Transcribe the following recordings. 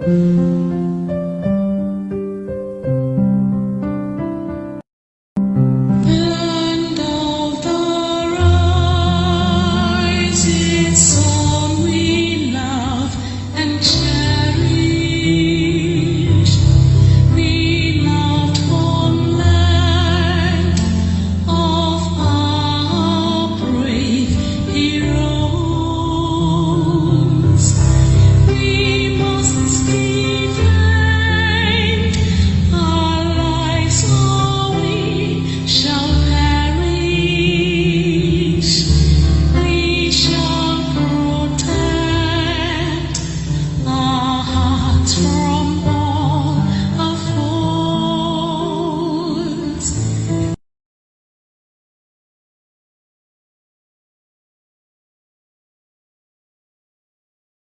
Land of the rising sun, we love and cherish. We loved homeland of our brave heroes. We must defend our lives, or we shall perish. We shall protect our hearts from all our foes.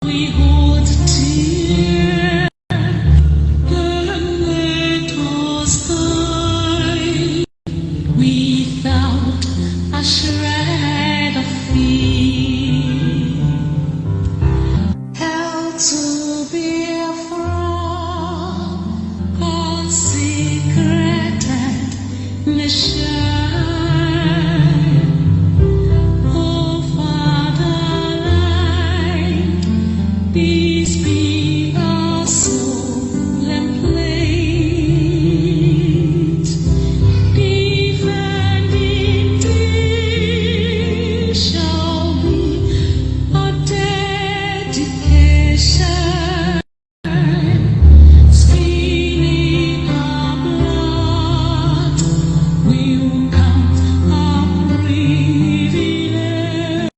We hold dear the little sky without a shred of fear. Held to Biafra, consecrated nation. Oh, Fatherland, peace be our solemn plate. Defending thee shall be our dedication. Spilling our blood will count our privilege.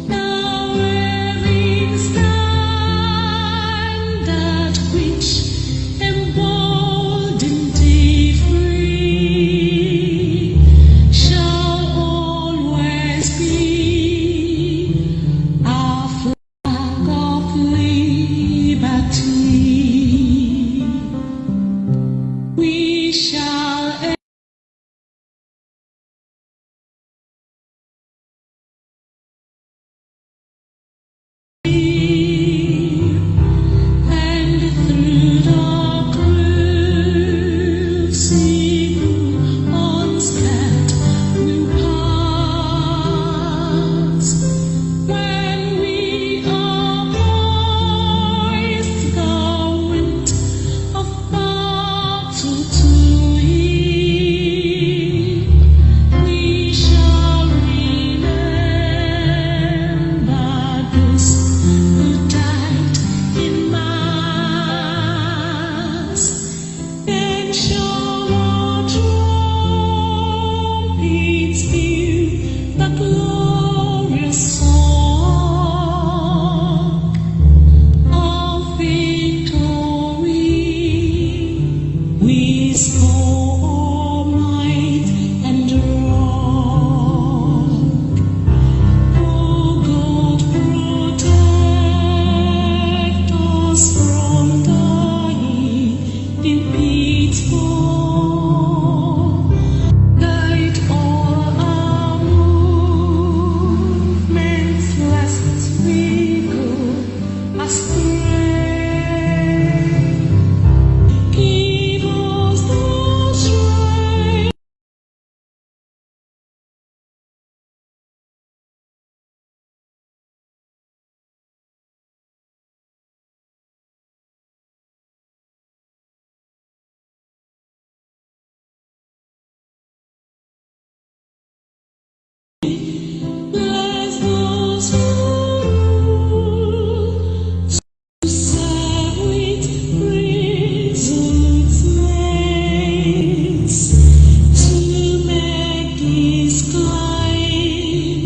Now having standard which embolden thee free, shall always be our flag of liberty. We shall and through the crucible unscathed will pass. When we are poised the wind of battle to heed, we shall remember those who died in mass. Then shall our trumpets peal the glorious song of victory. We score might and wrong. Oh God, protect us from dying in pitfall. Guide all our movements, lest we go astray. Give us the strength bless those who rule, to serve with resolute minds, to make this claim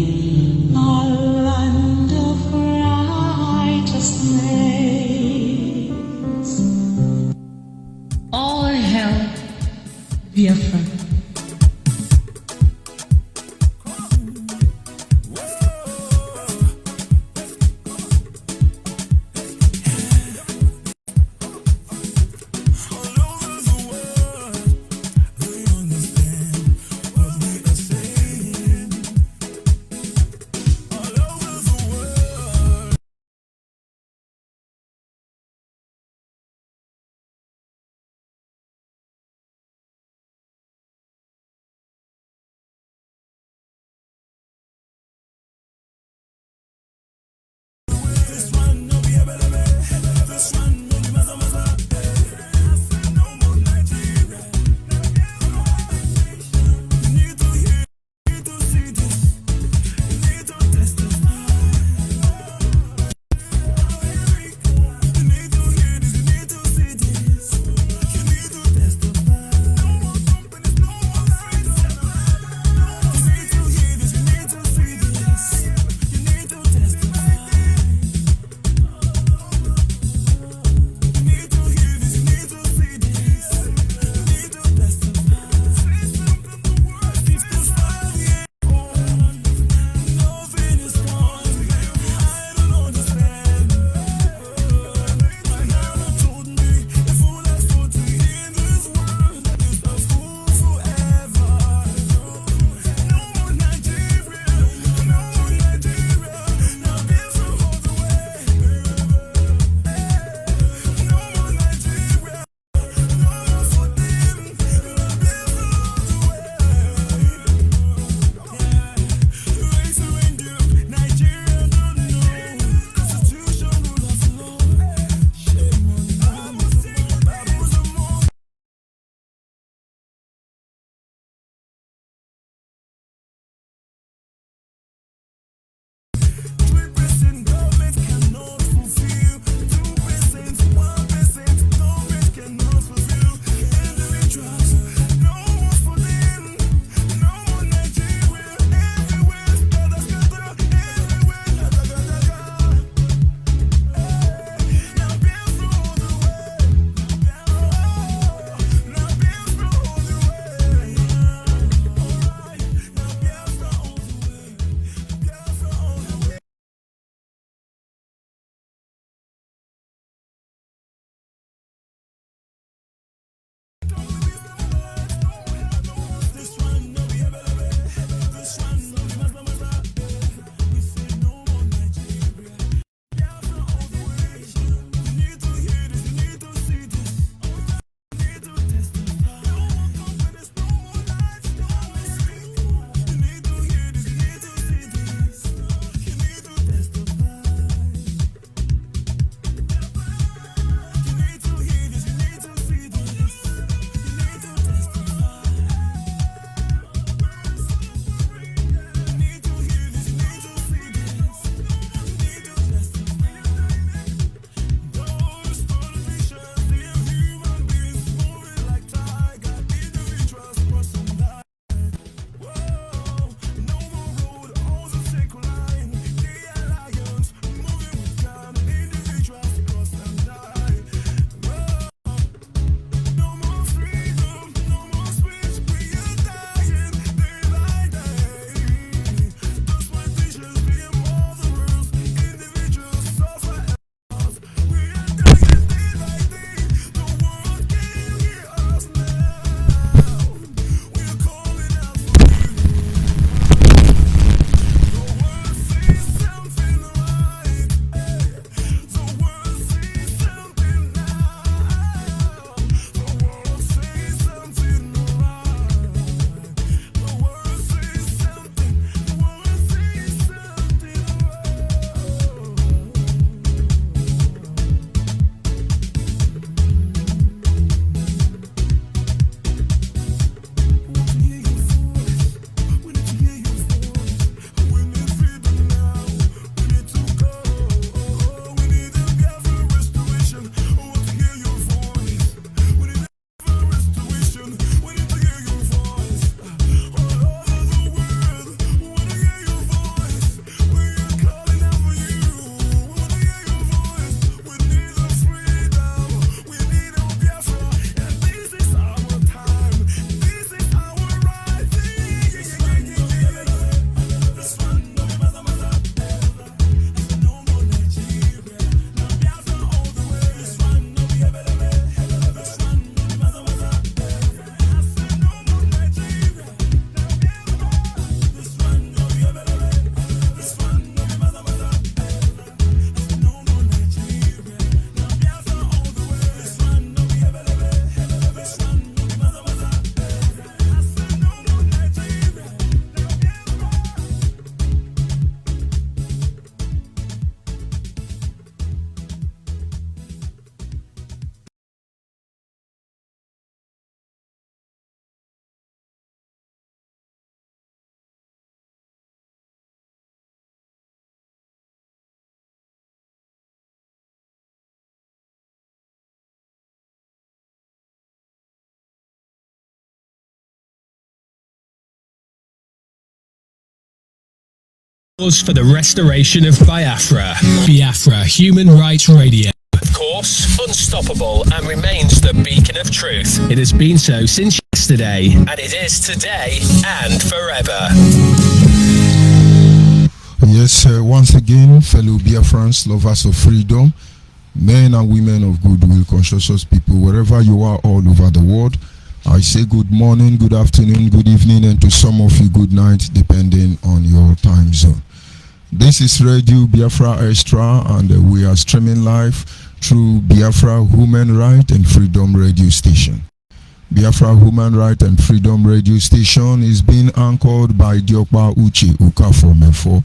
our land of righteousness. All hail Biafra. For the restoration of Biafra. Biafra Human Rights Radio. Of course, unstoppable and remains the beacon of truth. It has been so since yesterday, and it is today and forever. Yes, once again, fellow Biafrans, lovers of freedom, men and women of goodwill, conscientious people, wherever you are all over the world, I say good morning, good afternoon, good evening, and to some of you, good night, depending on your time zone. This is Radio Biafra Extra, and we are streaming live through Biafra Human Right and Freedom Radio Station. Biafra Human Right and Freedom Radio Station is being anchored by Diokpa Uche Ukafomefo.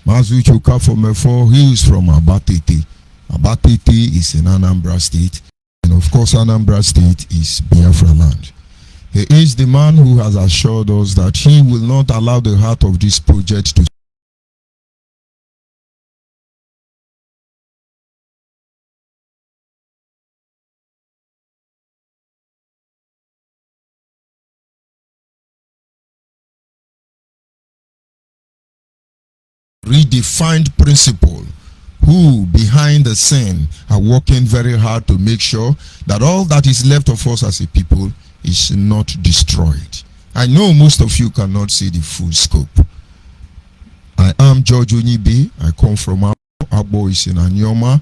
Mazuchi Ukafomefo, he is from Abatete. Abatete is in Anambra State, and of course Anambra State is Biafra land. He is the man who has assured us that he will not allow the heart of this project to redefined principle, who behind the scene are working very hard to make sure that all that is left of us as a people is not destroyed. I know most of you cannot see the full scope. I am George Onyibe. I come from Abo is in Anyoma.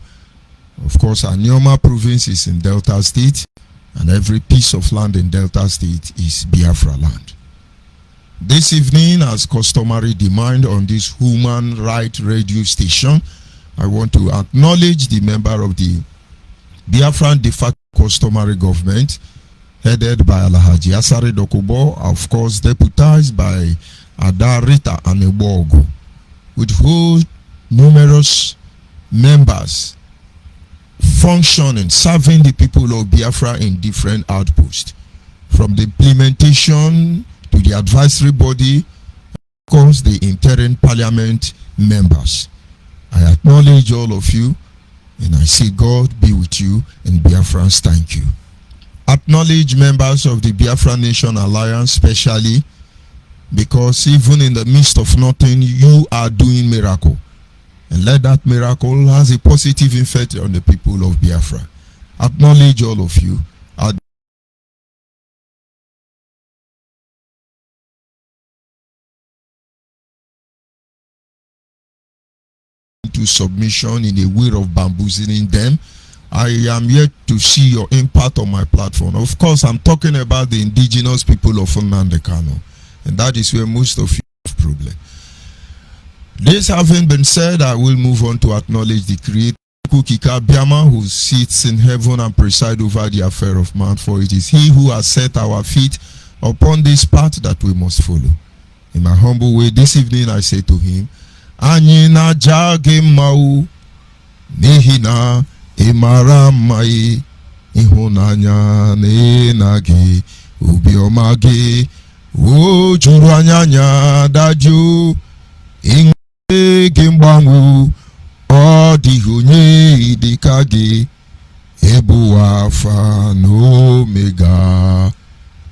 Of course, Anyoma province is in Delta State, and every piece of land in Delta State is Biafra land. This evening, as customary demand on this human rights radio station, I want to acknowledge the member of the Biafran de facto customary government, headed by Alhaji Asare Dokubo, of course deputized by Adarita Anebogo, with whole numerous members functioning, serving the people of Biafra in different outposts, from the implementation to the advisory body, of course the interim parliament members. I acknowledge all of you, and I say God be with you, and Biafrans, thank you. Acknowledge members of the Biafra Nation Alliance, especially because even in the midst of nothing, you are doing miracle, and let that miracle has a positive effect on the people of Biafra. Acknowledge all of you. To submission in a way of bamboozling them. I am yet to see your impact on my platform. Of course, I'm talking about the indigenous people of Nnamdi Kanu, and that is where most of you have problem. This having been said, I will move on to acknowledge the Creator, Kukika Biama, who sits in heaven and presides over the affair of man, for it is He who has set our feet upon this path that we must follow. In my humble way, this evening I say to Him, anyị na-aja gị mma n'ihi na ị mara mma ịhụnanya na gị obiọma gị o juru anya dajụ inwe gị mgbanwe ọ dịghị onye dịka gị ebu Alfa na Omega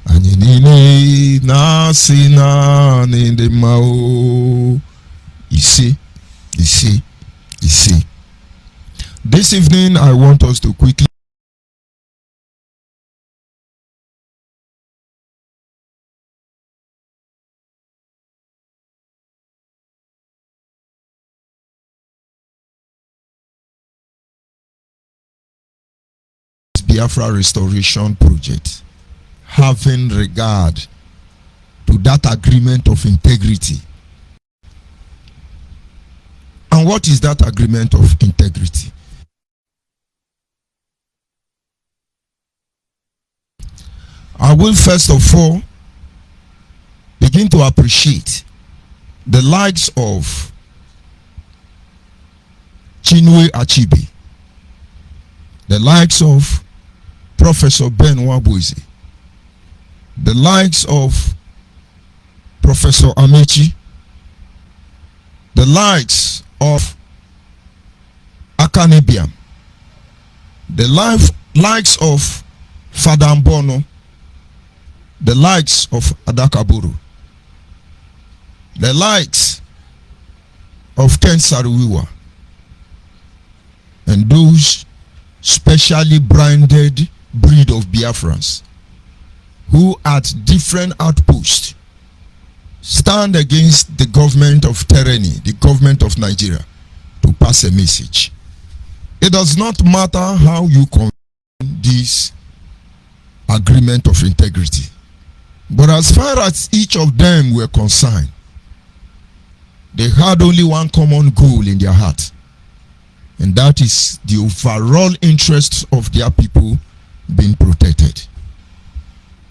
anyị niile na-asị naanị ndị mma You see. This evening, I want us to quickly Biafra Restoration Project, having regard to that agreement of integrity. And what is that agreement of integrity? I will first of all begin to appreciate the likes of Chinwe Achebe, the likes of Professor Ben Wabuize, the likes of Professor Amechi, the likes of Akanibiam, the likes of Father Mbono, the likes of Adakaburu, the likes of Ken Saruwiwa and those specially branded breed of Biafrans who at different outposts stand against the government of tyranny, the government of Nigeria, to pass a message. It does not matter how you convey this agreement of integrity, but as far as each of them were concerned, they had only one common goal in their heart, and that is the overall interests of their people being protected.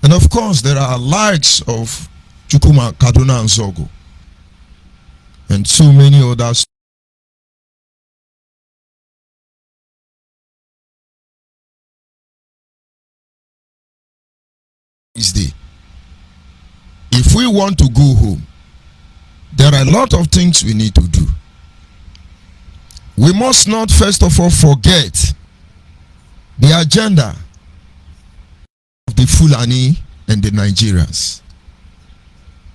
And of course, there are likes of Chukuma, Kaduna, and Zogo, and so many others. If we want to go home, there are a lot of things we need to do. We must not first of all forget the agenda of the Fulani and the Nigerians.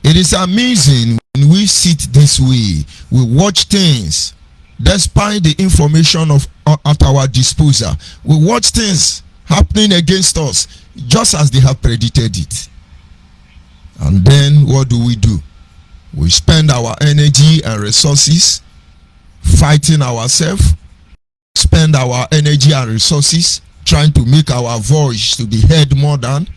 It is amazing when we sit this way, we watch things despite the information at our disposal. We watch things happening against us just as they have predicted it. And then what do? We spend our energy and resources fighting ourselves, spend our energy and resources trying to make our voice to be heard more than.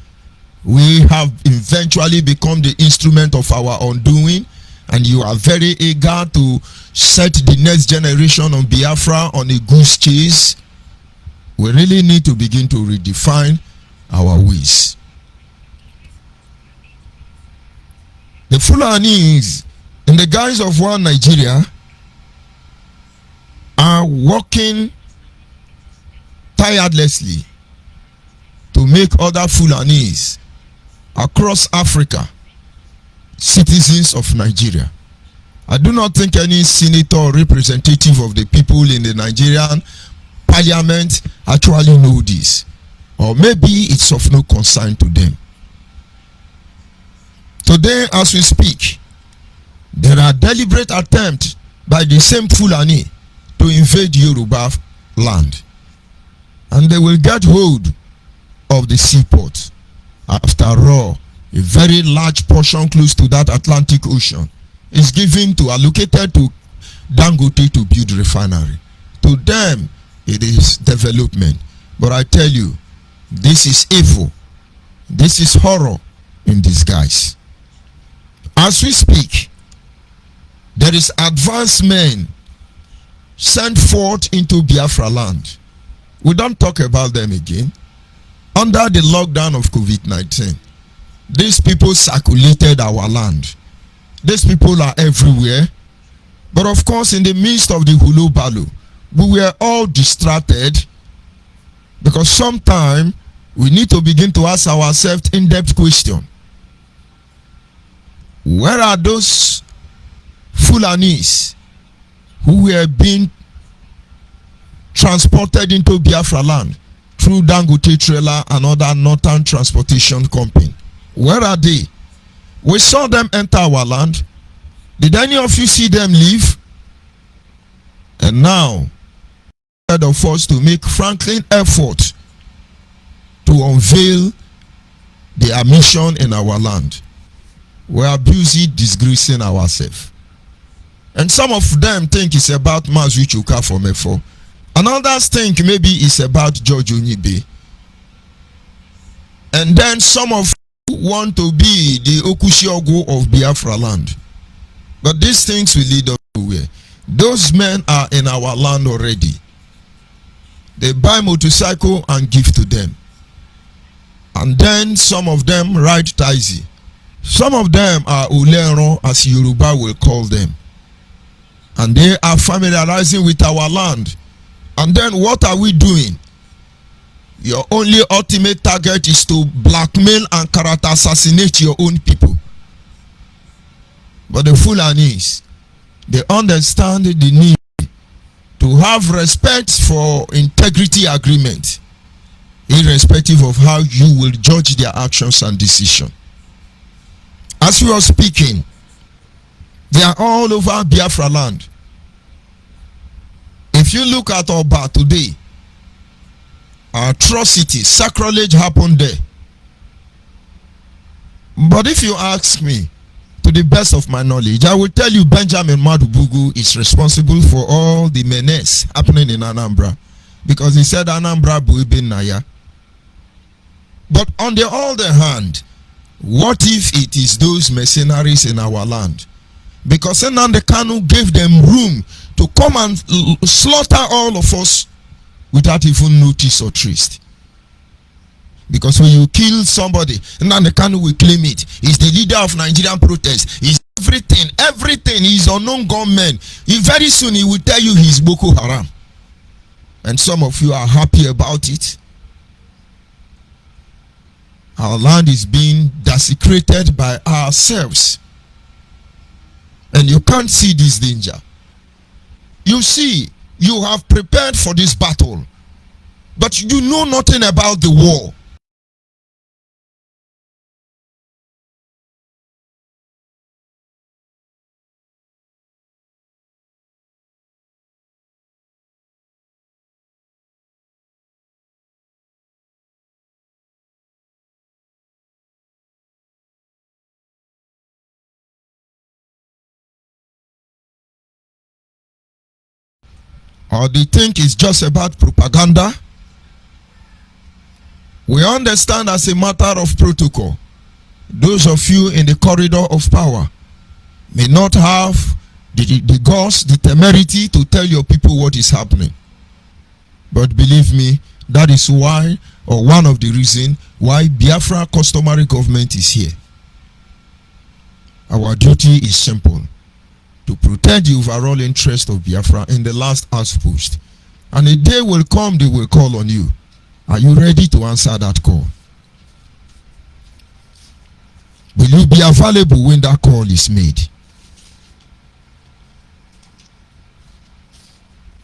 We have eventually become the instrument of our undoing, and you are very eager to set the next generation on Biafra on a goose chase. We really need to begin to redefine our ways. The Fulanis, in the guise of one Nigeria, are working tirelessly to make other Fulanis across Africa citizens of Nigeria. I do not think any senator or representative of the people in the Nigerian parliament actually know this, or maybe it's of no concern to them. Today, as we speak, there are deliberate attempts by the same Fulani to invade Yoruba land, and they will get hold of the seaport. After all, a very large portion close to that Atlantic Ocean is allocated to Dangote to build refinery. To them, it is development. But I tell you, this is evil. This is horror in disguise. As we speak, there is advanced men sent forth into Biafra land. We don't talk about them again. Under the lockdown of COVID-19, these people circulated our land. These people are everywhere. But of course, in the midst of the hulu balu, we were all distracted, because sometimes we need to begin to ask ourselves in-depth question. Where are those Fulanis who were being transported into Biafra land through Dangote trailer and other northern transportation company? Where are they? We saw them enter our land. Did any of you see them leave? And now, instead of us to make franklin effort to unveil their mission in our land, we are busy disgracing ourselves. And some of them think it's about Mazuchuka for Mefo. And others think maybe it's about George Onyibe. And then some of you want to be the Okushiogo of Biafra land. But these things will lead us nowhere. Those men are in our land already. They buy motorcycle and give to them. And then some of them ride taxi. Some of them are Ulero, as Yoruba will call them. And they are familiarizing with our land. And then what are we doing? Your only ultimate target is to blackmail and character assassinate your own people. But the Fulanis, they understand the need to have respect for integrity agreement, irrespective of how you will judge their actions and decisions. As we are speaking, they are all over Biafra land. If you look at Oba today, atrocities, sacrilege happened there. But if you ask me, to the best of my knowledge, I will tell you Benjamin Madubugu is responsible for all the menace happening in Anambra, because he said Anambra Buibe Naya. But on the other hand, what if it is those mercenaries in our land? Because Nnamdi Kanu gave them room to come and slaughter all of us without even notice or trace. Because when you kill somebody, Nnamdi Kanu will claim it. He's the leader of Nigerian protest. He's everything. He's unknown gunman. Very soon he will tell you he's Boko Haram. And some of you are happy about it. Our land is being desecrated by ourselves. And you can't see this danger. You see, you have prepared for this battle, but you know nothing about the war. Or they think it's just about propaganda. We understand as a matter of protocol, those of you in the corridor of power may not have the guts, the temerity to tell your people what is happening. But believe me, that is why, or one of the reasons why Biafra customary government is here. Our duty is simple: to protect the overall interest of Biafra in the last outpost. And a day will come, they will call on you. Are you ready to answer that call? Will you be available when that call is made?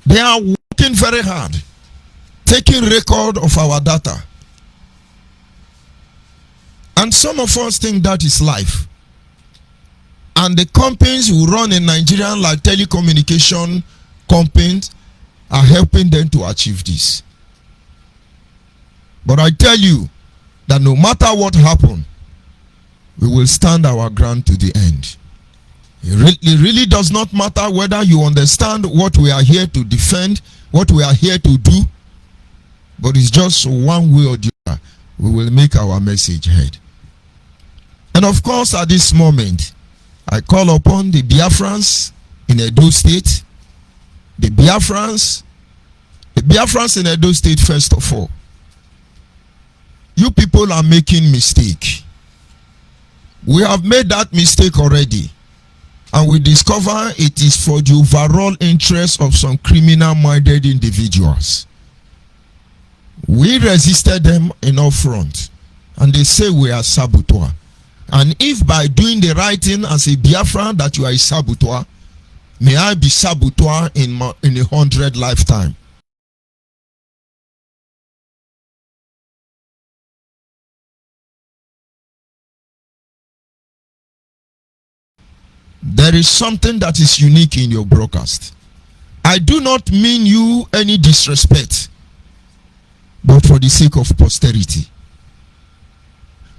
They are working very hard, taking record of our data. And some of us think that is life. And the companies who run in Nigeria, like telecommunication companies, are helping them to achieve this. But I tell you that no matter what happens, we will stand our ground to the end. It really does not matter whether you understand what we are here to defend, what we are here to do, but it's just one way or the other, we will make our message heard. And of course, at this moment, I call upon the Biafrans in Edo State, the Biafrans in Edo State first of all. You people are making mistake. We have made that mistake already. And we discover it is for the overall interest of some criminal-minded individuals. We resisted them in our front. And they say we are saboteur. And if by doing the right thing as a Biafran that you are a saboteur, may I be saboteur in 100 lifetime. There is something that is unique in your broadcast. I do not mean you any disrespect, but for the sake of posterity.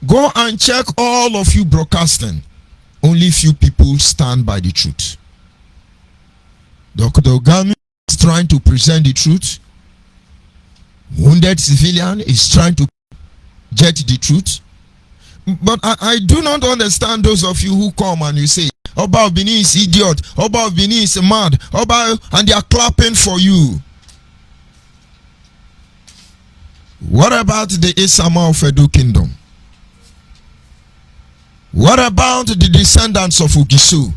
Go and check all of you broadcasting. Only few people stand by the truth. Dr. Ogami is trying to present the truth. Wounded civilian is trying to get the truth. But I do not understand those of you who come and you say, Oba Obini is idiot, Oba Obini is mad, Oba, and they are clapping for you. What about the Isama of Edo Kingdom? What about the descendants of Ugisu?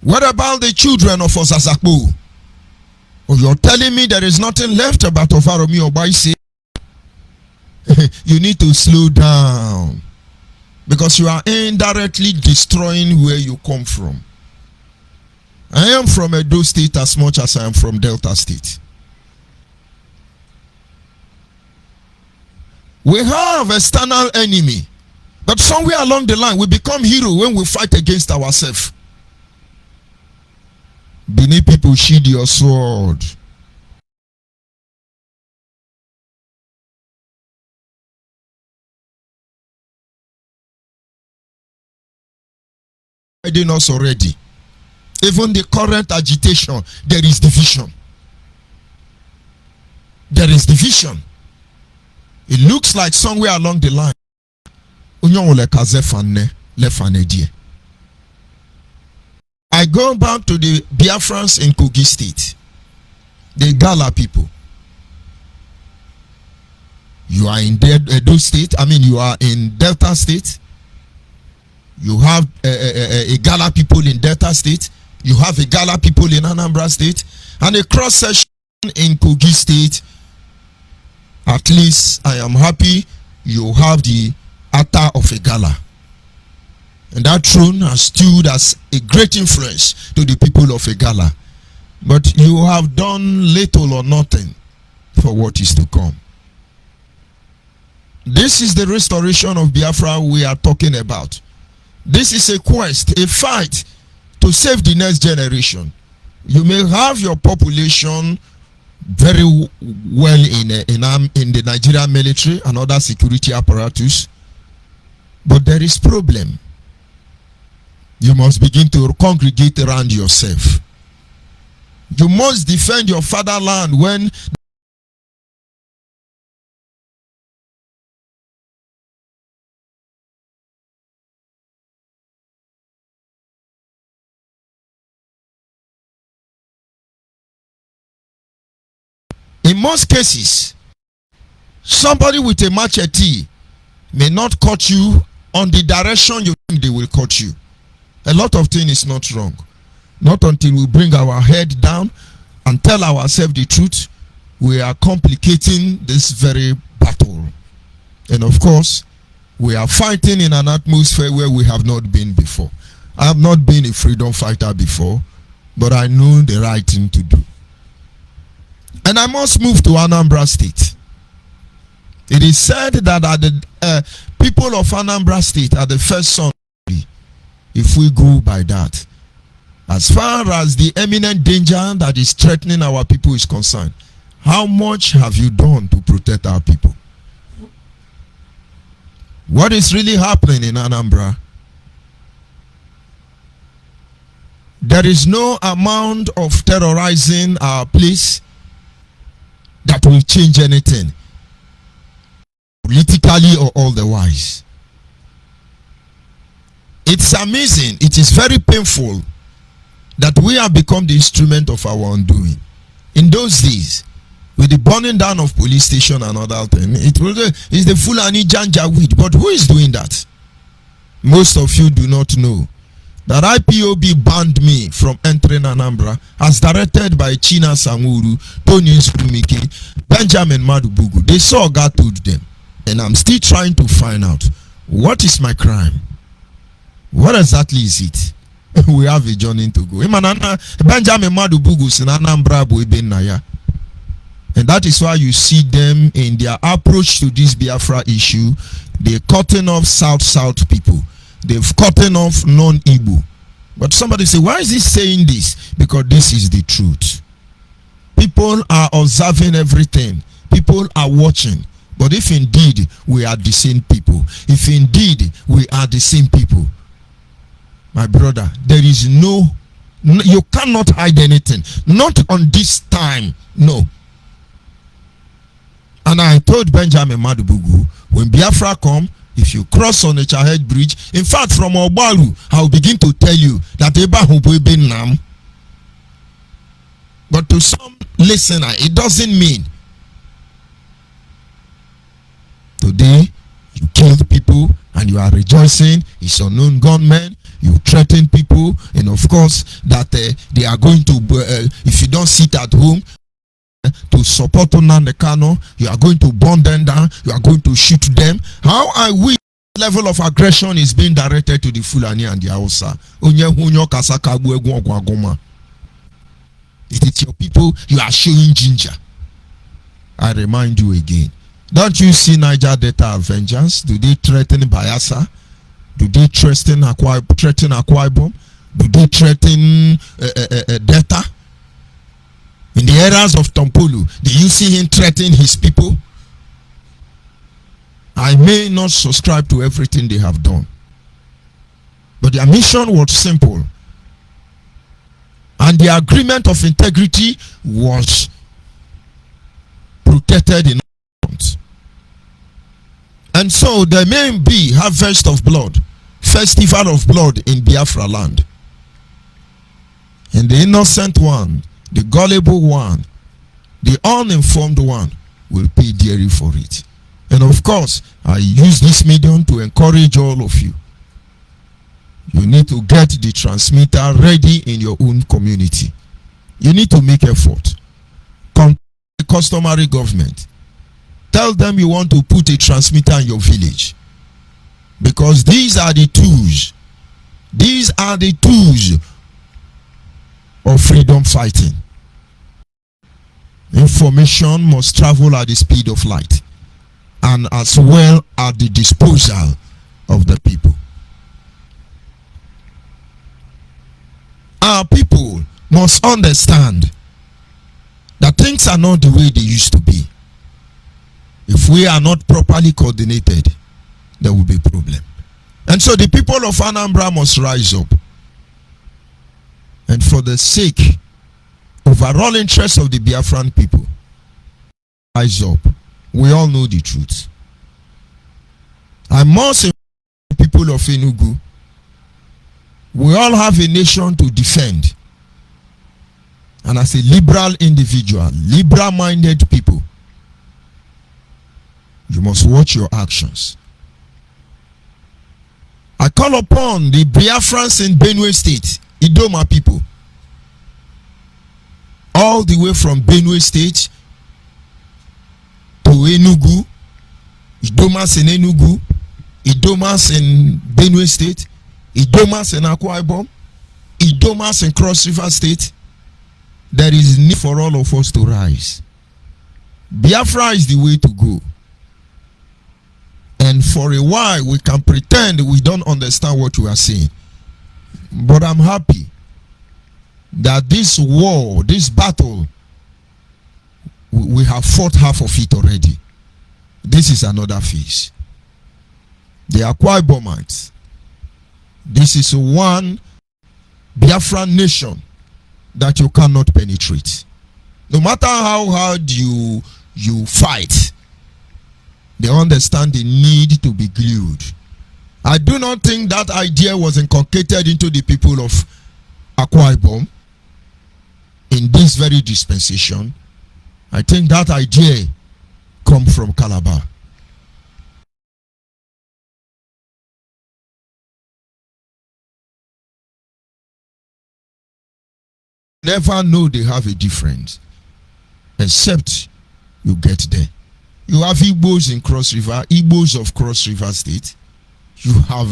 What about the children of Osasakpo? Oh, you're telling me there is nothing left about Ovaromi Obaise? You need to slow down, because you are indirectly destroying where you come from. I am from Edo State as much as I am from Delta State. We have external enemy, but somewhere along the line we become hero when we fight against ourselves. Benin people, sheathe your sword. Us already. Even the current agitation, there is division. There is division. It looks like somewhere along the line. I go back to the Biafrans in Kogi State, the Gala people. You are in Edo State, you are in Delta State. You have a Gala people in Delta State. You have a Gala people in Anambra State. And a cross section in Kogi State. At least I am happy you have the Ata of a Gala. And that throne has stood as a great influence to the people of a Gala. But you have done little or nothing for what is to come. This is the restoration of Biafra we are talking about. This is a quest, a fight to save the next generation. You may have your population very well in the Nigerian military and other security apparatus, but there is problem. You must begin to congregate around yourself. You must defend your fatherland when in most cases, somebody with a machete may not cut you on the direction you think they will cut you. A lot of things is not wrong. Not until we bring our head down and tell ourselves the truth, we are complicating this very battle. And of course, we are fighting in an atmosphere where we have not been before. I have not been a freedom fighter before, but I know the right thing to do. And I must move to Anambra State. It is said that the people of Anambra State are the first son. If we go by that, as far as the imminent danger that is threatening our people is concerned, how much have you done to protect our people? What is really happening in Anambra? There is no amount of terrorizing our place that will change anything, politically or otherwise. It's amazing, it is very painful that we have become the instrument of our undoing. In those days, with the burning down of police station and other things, it's the Fulani Janjaweed. But who is doing that? Most of you do not know that IPOB banned me from entering Anambra as directed by China Samuru, Tony Nsumike, Benjamin Madubugu. They saw God told them. And I'm still trying to find out, what is my crime? What exactly is it? We have a journey to go. Benjamin Madubugu is in Anambra. And that is why you see them in their approach to this Biafra issue. They're cutting off South people. They've cutting off non-Igbo. But somebody say, why is he saying this? Because this is the truth. People are observing everything. People are watching. But if indeed we are the same people, if indeed we are the same people, my brother, there is no, you cannot hide anything. Not on this time. No. And I told Benjamin Madubugu, when Biafra come, if you cross on the Chahed Bridge, in fact, from Obalu, I will begin to tell you that Eba Hubwe Nam. But to some listener, it doesn't mean. Today, you killed people and you are rejoicing. It's unknown gunmen. You threaten people, and of course, that they are going to, if you don't sit at home, to support Nnamdi Kanu, you are going to burn them down, you are going to shoot them. How are we? Level of aggression is being directed to the Fulani and the Hausa. It is your people, you are showing ginger. I remind you again. Don't you see Niger Delta vengeance? Do they threaten Bayelsa? Do they threaten Akwa Ibom? Do they threaten data? In the areas of Tompolu, do you see him threaten his people? I may not subscribe to everything they have done, but their mission was simple, and the agreement of integrity was protected in front. And so there may be harvest of blood, festival of blood in Biafra land, and the innocent one, the gullible one, the uninformed one will pay dearly for it. And of course, I use this medium to encourage all of you. You need to get the transmitter ready in your own community. You need to make effort. Contact the customary government. Tell them you want to put a transmitter in your village. Because these are the tools. These are the tools of freedom fighting. Information must travel at the speed of light, and as well at the disposal of the people. Our people must understand that things are not the way they used to be. If we are not properly coordinated, there will be a problem. And so the people of Anambra must rise up. And for the sake overall interest of the Biafran people, rise up. We all know the truth. I must inform the people of Enugu, we all have a nation to defend. And as a liberal individual, liberal-minded people, you must watch your actions. I call upon the Biafrans in Benue State, Idoma people, all the way from Benue State to Enugu, Idomas in Enugu, Idomas in Benue State, Idomas in Akwa Ibom, Idomas in Cross River State. There is need for all of us to rise. Biafra is the way to go. And for a while we can pretend we don't understand what we are saying. But I'm happy that this war, this battle, we have fought half of it already. This is another phase. The Akwa Ibomites. This is one Biafran nation that you cannot penetrate. No matter how hard you fight, they understand the need to be glued. I do not think that idea was inculcated into the people of Akwa Ibom in this very dispensation. I think that idea comes from Calabar. Never know they have a difference except you get there. You have Igbos in Cross River, Igbos of Cross River State. You have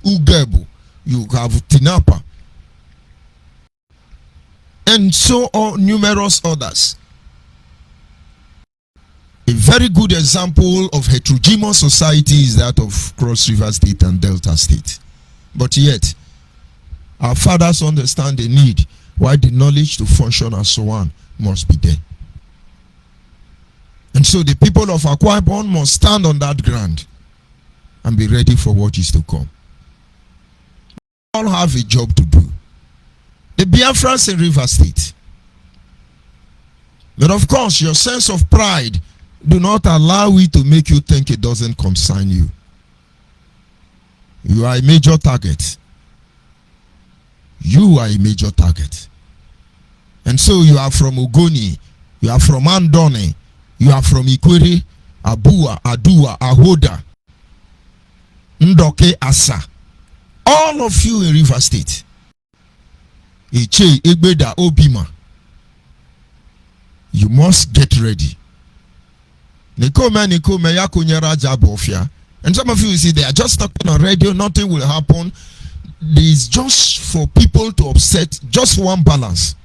Ugebo, you have Tinapa, and so on, numerous others. A very good example of heterogeneous society is that of Cross River State and Delta State. But yet, our fathers understand the need why the knowledge to function and so on must be there. And so the people of Akwa Ibom must stand on that ground and be ready for what is to come. We all have a job to do. The Biafrans in River State. But of course, your sense of pride do not allow it to make you think it doesn't concern you. You are a major target. You are a major target. And so you are from Ogoni, you are from Andone, you are from Ikwere, Abua, Adua, Ahoda, Ndoke, Asa. All of you in River State. Iche, Egbeda, Obima. You must get ready. Nikome, Yakunyara, Jabofia. And some of you see they are just talking on radio, nothing will happen. It's just for people to upset just one balance.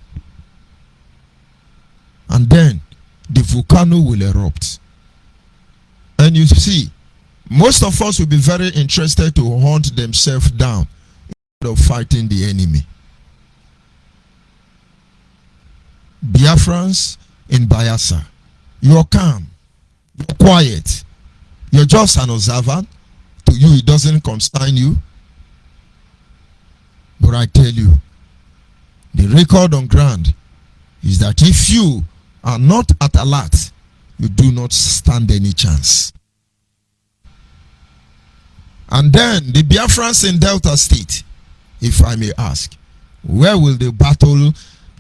And then the volcano will erupt. And you see, most of us will be very interested to hunt themselves down of fighting the enemy. Biafrans in Bayelsa, you're calm, you're quiet, you're just an observer. To you, it doesn't concern you. But I tell you, the record on ground is that if you are not at alert, you do not stand any chance. And then the Biafrans in Delta State, if I may ask, where will the battle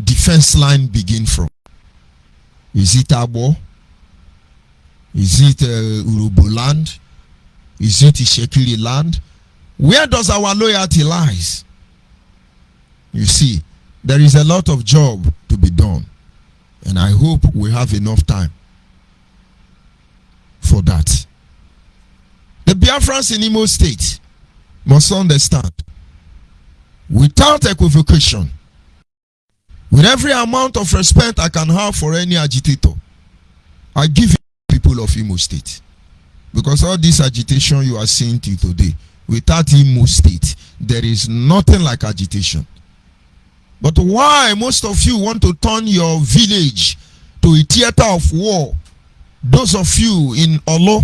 defense line begin from? Is it Abo? Is it Urubu land? Is it Ishekiri land? Where does our loyalty lies? You see, there is a lot of job to be done, and I hope we have enough time for that. The Biafrans in Imo State must understand, without equivocation, with every amount of respect I can have for any agitator, I give you people of Imo State. Because all this agitation you are seeing till today, without Imo State, there is nothing like agitation. But why most of you want to turn your village to a theater of war? Those of you in Olo,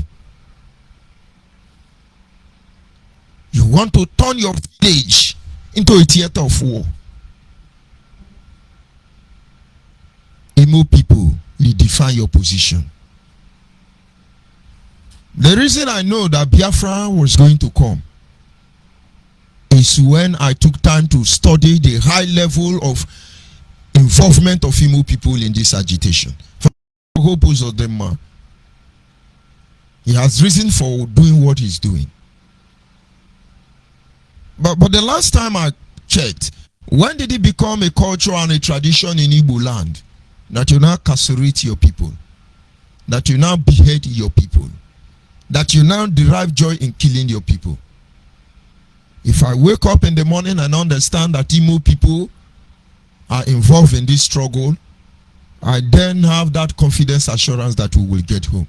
you want to turn your village into a theater of war. Imo people, redefine your position. The reason I know that Biafra was going to come is when I took time to study the high level of involvement of Imo people in this agitation. For purpose of them, he has reason for doing what he's doing. But the last time I checked, when did it become a culture and a tradition in Igbo land that you now castrate your people, that you now behead your people, that you now derive joy in killing your people? If I wake up in the morning and understand that Imo people are involved in this struggle, I then have that confidence assurance that we will get home.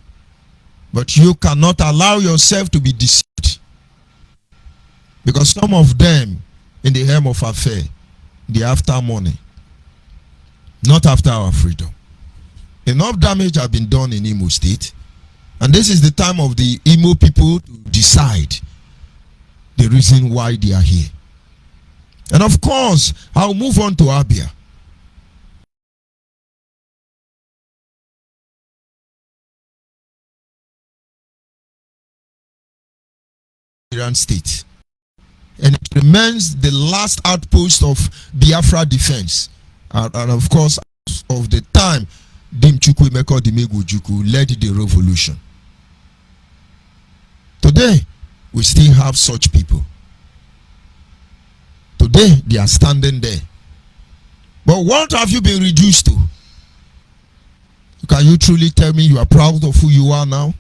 But you cannot allow yourself to be deceived, because some of them in the helm of affair, they are after money, not after our freedom. Enough damage has been done in Imo State, and this is the time of the Imo people to decide the reason why they are here. And of course, I'll move on to Abia. State, and it remains the last outpost of Biafra defense, and of course of the time Dim Chukwuemeka Dimegwu led the revolution. Today we still have such people. Today they are standing there. But what have you been reduced to? Can you truly tell me you are proud of who you are now?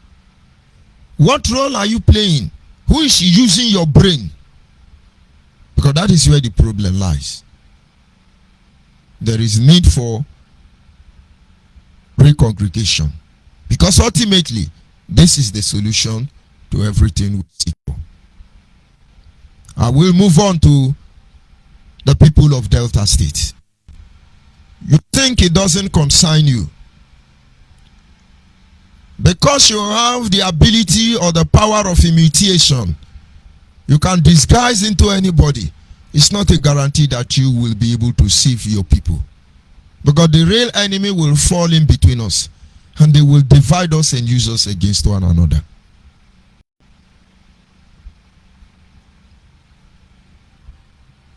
What role are you playing? Who is using your brain? Because that is where the problem lies. There is need for recongregation, because ultimately this is the solution to everything we seek for. I will move on to the people of Delta State. You think it doesn't concern you because you have the ability or the power of imitation. You can disguise into anybody. It's not a guarantee that you will be able to save your people, because the real enemy will fall in between us, and they will divide us and use us against one another.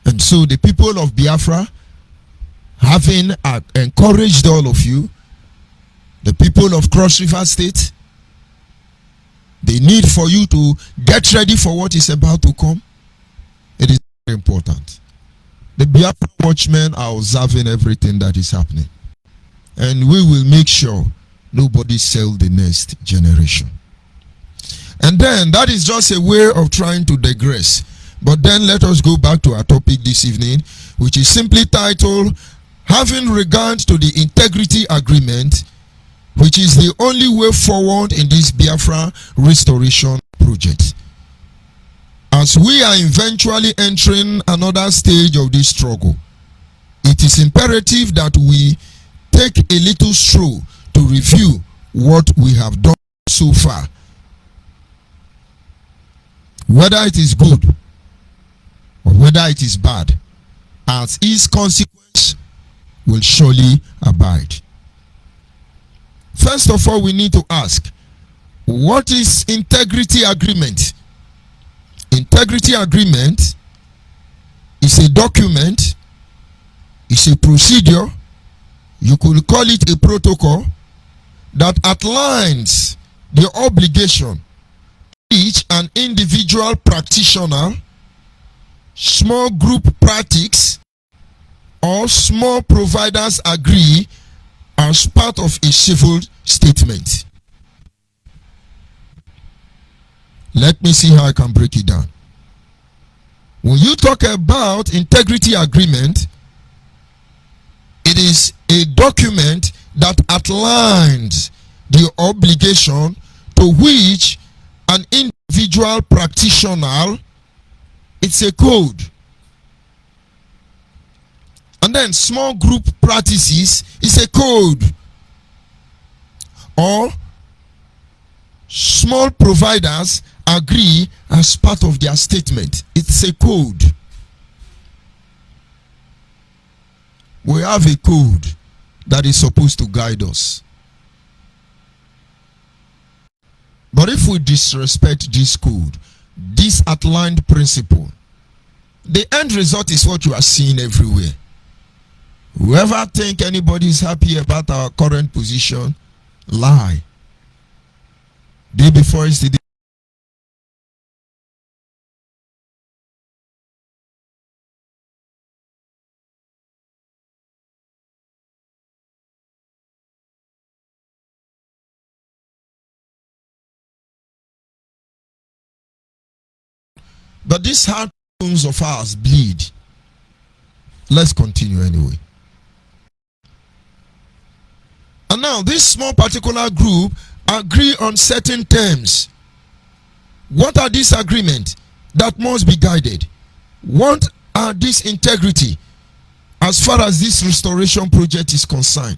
And so the people of Biafra, having encouraged all of you, the people of Cross River State, the need for you to get ready for what is about to come, it is very important. The Biafra watchmen are observing everything that is happening, and we will make sure nobody sells the next generation. And then that is just a way of trying to digress. But then let us go back to our topic this evening, which is simply titled, Having Regard to the Integrity Agreement, which is the only way forward in this Biafra restoration project. as we are eventually entering another stage of this struggle, it is imperative that we take a little stroll to review what we have done so far, whether it is good or whether it is bad, as its consequence will surely abide. First of all, we need to ask, what is integrity agreement? Integrity agreement is a document, it's a procedure, you could call it a protocol, that outlines the obligation each an individual practitioner, small group practice, or small providers agree as part of a civil statement. Let me see how I can break it down. When you talk about integrity agreement, it is a document that outlines the obligation to which an individual practitioner, it's a code. And then small group practices is a code. Or small providers agree as part of their statement. It's a code. We have a code that is supposed to guide us. But if we disrespect this code, this outlined principle, the end result is what you are seeing everywhere. Whoever think anybody is happy about our current position, lie. Day before yesterday, but these heart wounds of ours bleed. Let's continue anyway. And now this small particular group agree on certain terms. What are these agreements that must be guided? What are this integrity as far as this restoration project is concerned?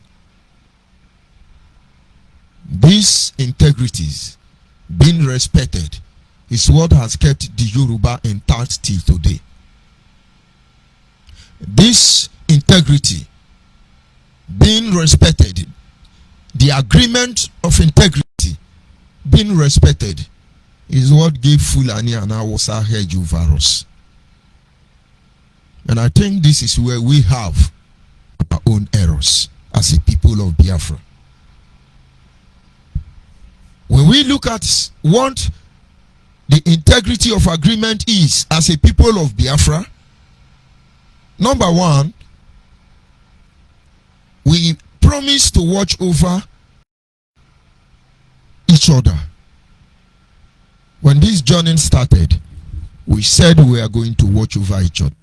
These integrities being respected is what has kept the Yoruba intact till today. This integrity being respected, the agreement of integrity being respected, is what gave Fulani and Hausa hedge over us. And I think this is where we have our own errors as a people of Biafra. When we look at what the integrity of agreement is as a people of Biafra, number one, we promise to watch over each other. When this journey started, we said we are going to watch over each other.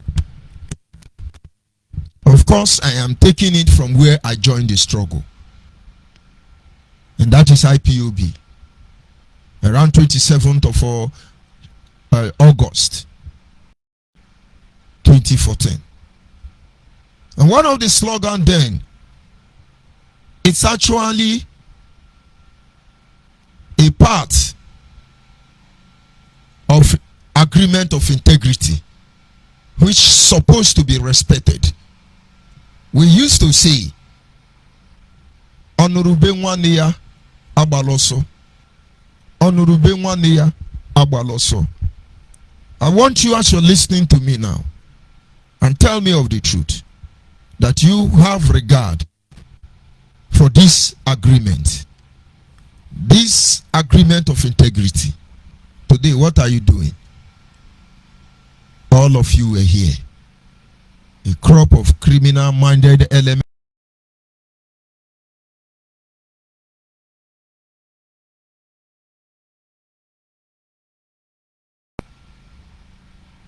Of course, I am taking it from where I joined the struggle, and that is IPOB, around 27th of August 2014. And one of the slogans then, it's actually a part of agreement of integrity, which is supposed to be respected. We used to say, Onurube nwaneya agbaloso. Onurube nwaneya agbaloso. I want you, as you're listening to me now, and tell me of the truth, that you have regard for this agreement of integrity. Today, what are you doing? All of you were here. A crop of criminal-minded elements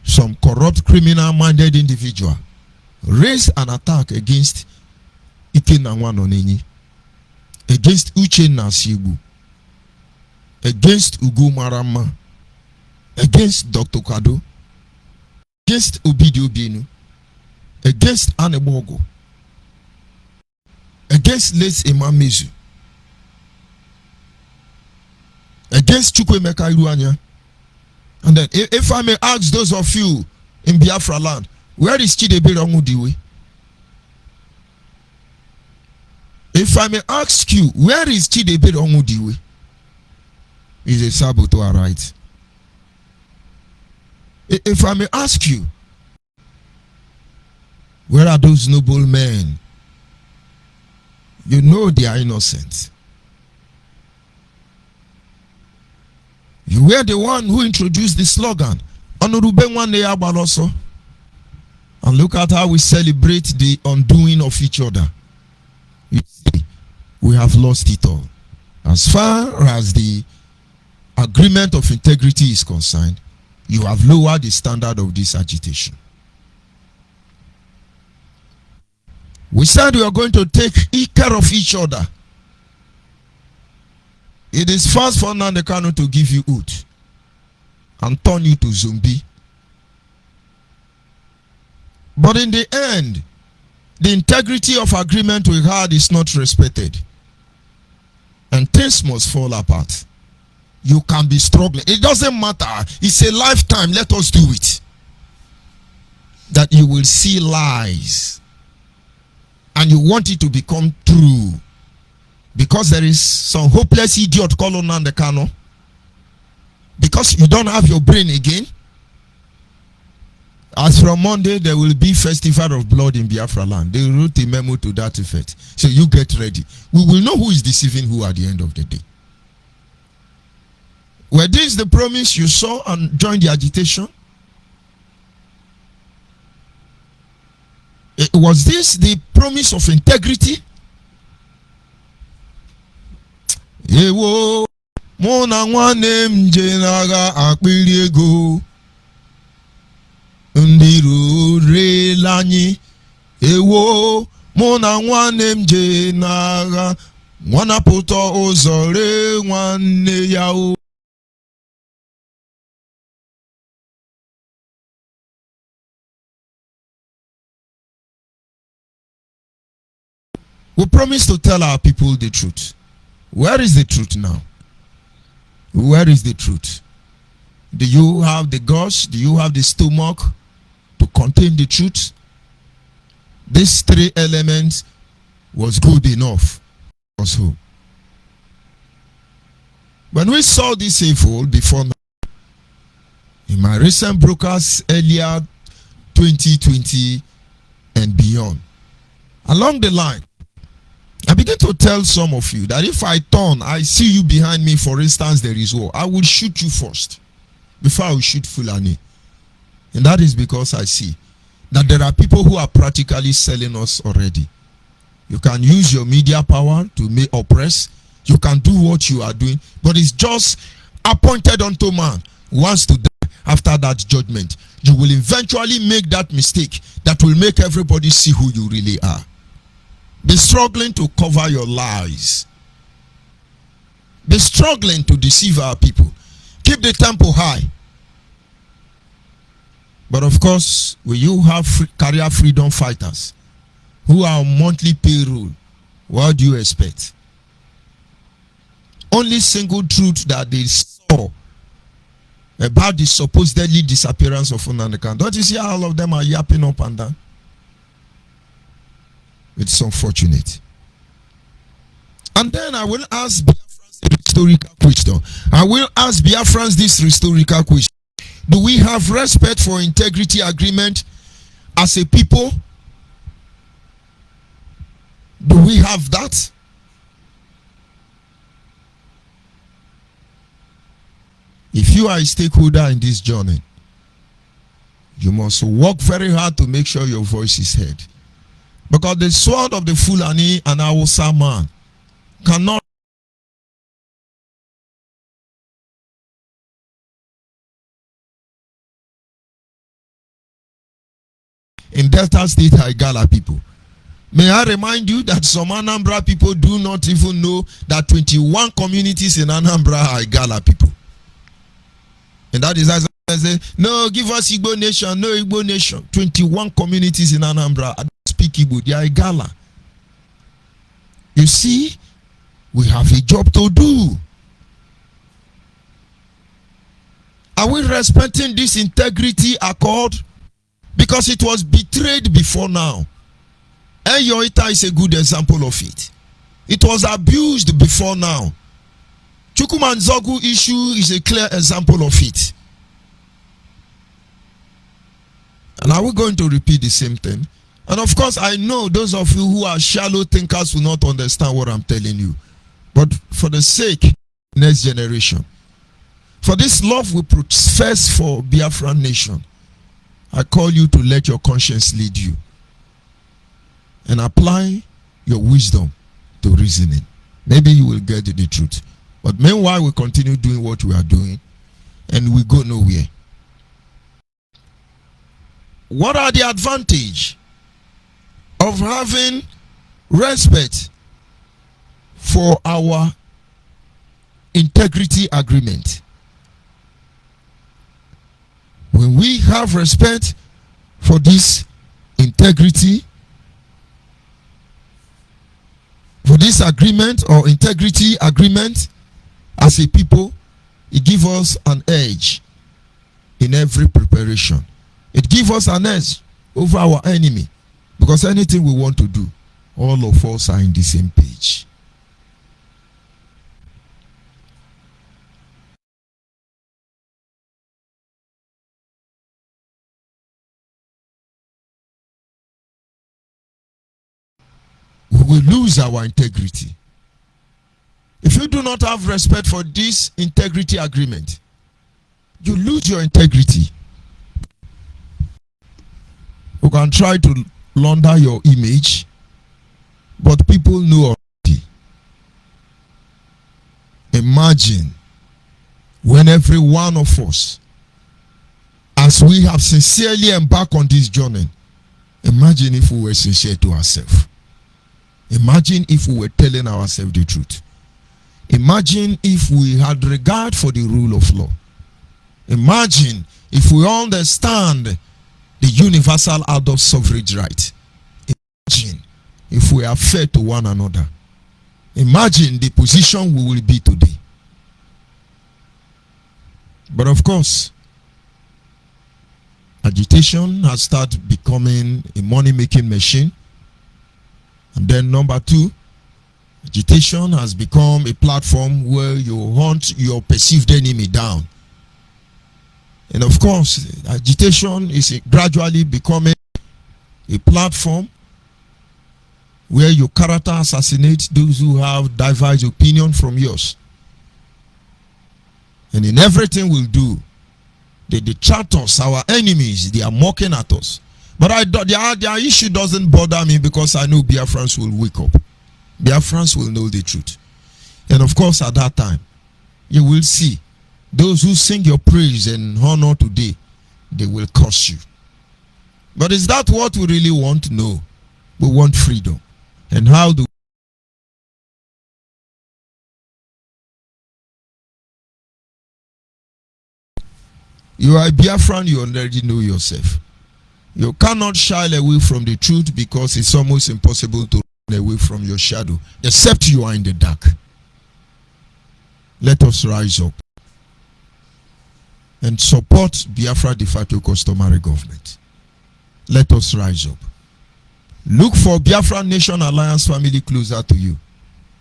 some corrupt criminal-minded individual raised an attack against Ikenna Nwanonenyi, against Uchenna Asiegbu, against Ugo Marama, against Dr. Kado, against Obidio Binu, against Anebogo, against late Imam Mezu, against Chukwemeka Iruanya. And then, if I may ask those of you in Biafra land, where is Chidebe Onwudiwe? If I may ask you, where is Chidebe Onwudiwe? Is a saboteur, right? If I may ask you, where are those noble men? You know they are innocent. You were the one who introduced the slogan, Baloso. And look at how we celebrate the undoing of each other. You see, we have lost it all. As far as the agreement of integrity is concerned, you have lowered the standard of this agitation. We said we are going to take care of each other. It is fast for Nnamdi Kanu to give you oath and turn you to zombie. But in the end, the integrity of agreement we had is not respected. And things must fall apart. You can be struggling. It doesn't matter. It's a lifetime. Let us do it. That you will see lies. And you want it to become true. Because there is some hopeless idiot called Nnamdi Kanu. Because you don't have your brain again. As from Monday, there will be Festival of Blood in Biafra land. They wrote a memo to that effect. So you get ready. We will know who is deceiving who at the end of the day. Were this the promise you saw and joined the agitation? Was this the promise of integrity? Ewo mona nwane mje naga akpiri ego ndiru re lanyi. Ewo mona nwane mje naga nwana puto ozore nwane yao. We promise to tell our people the truth. Where is the truth now? Where is the truth? Do you have the guts? Do you have the stomach to contain the truth? These three elements was good enough. Also, when we saw this evil before now, in my recent broadcasts earlier 2020 and beyond, along the line, I begin to tell some of you that if I turn, I see you behind me, for instance, there is war, I will shoot you first before I will shoot Fulani. And that is because I see that there are people who are practically selling us already. You can use your media power to make oppress. You can do what you are doing, but it's just appointed unto man who wants to die after that judgment. You will eventually make that mistake that will make everybody see who you really are. Be struggling to cover your lies. Be struggling to deceive our people. Keep the tempo high. But of course, when you have career freedom fighters who are on monthly payroll, what do you expect? Only single truth that they saw about the supposedly disappearance of Nnamdi Kanu. Don't you see how all of them are yapping up and down? It's unfortunate. And then I will ask Biafrans a rhetorical question. I will ask Biafrans this rhetorical question. Do we have respect for integrity agreement as a people? Do we have that? If you are a stakeholder in this journey, you must work very hard to make sure your voice is heard. Because the sword of the Fulani and Hausa man cannot in Delta State Haigala people. May I remind you that some Anambra people do not even know that 21 communities in Anambra are Haigala people. And that is as I say, no, give us Igbo nation, no Igbo nation. 21 communities in Anambra speak Igbo, they are Igala. You see, we have a job to do. Are we respecting this integrity accord? Because it was betrayed before now. Eyoita is a good example of it. It was abused before now. Chukwumanzogu issue is a clear example of it. And are we going to repeat the same thing? And of course, I know those of you who are shallow thinkers will not understand what I'm telling you. But for the sake of the next generation, for this love we profess for Biafra nation, I call you to let your conscience lead you and apply your wisdom to reasoning. Maybe you will get the truth. But meanwhile, we continue doing what we are doing and we go nowhere. What are the advantages of having respect for our integrity agreement? When we have respect for this integrity, for this agreement or integrity agreement as a people, it gives us an edge in every preparation. It gives us an edge over our enemy, because anything we want to do, all of us are in the same page. We will lose our integrity. If you do not have respect for this integrity agreement, you lose your integrity. You can try to launder your image, but people know already. Imagine when every one of us, as we have sincerely embarked on this journey, imagine if we were sincere to ourselves. Imagine if we were telling ourselves the truth. Imagine if we had regard for the rule of law. Imagine if we understand the universal adult suffrage right. Imagine if we are fair to one another. Imagine the position we will be today. But of course, agitation has started becoming a money-making machine. And then number two, agitation has become a platform where you hunt your perceived enemy down. And of course, agitation is gradually becoming a platform where you character assassinate those who have diverse opinion from yours. And in everything we'll do, they detract us, our enemies, they are mocking at us. But their issue doesn't bother me, because I know Biafrans will wake up. Biafrans will know the truth. And of course, at that time, you will see those who sing your praise and honor today, they will curse you. But is that what we really want? No. We want freedom. And how do you are a Biafran, you already know yourself. You cannot shy away from the truth, because it's almost impossible to run away from your shadow, except you are in the dark. Let us rise up and support Biafra de facto customary government. Let us rise up. Look for Biafra Nation Alliance family closer to you.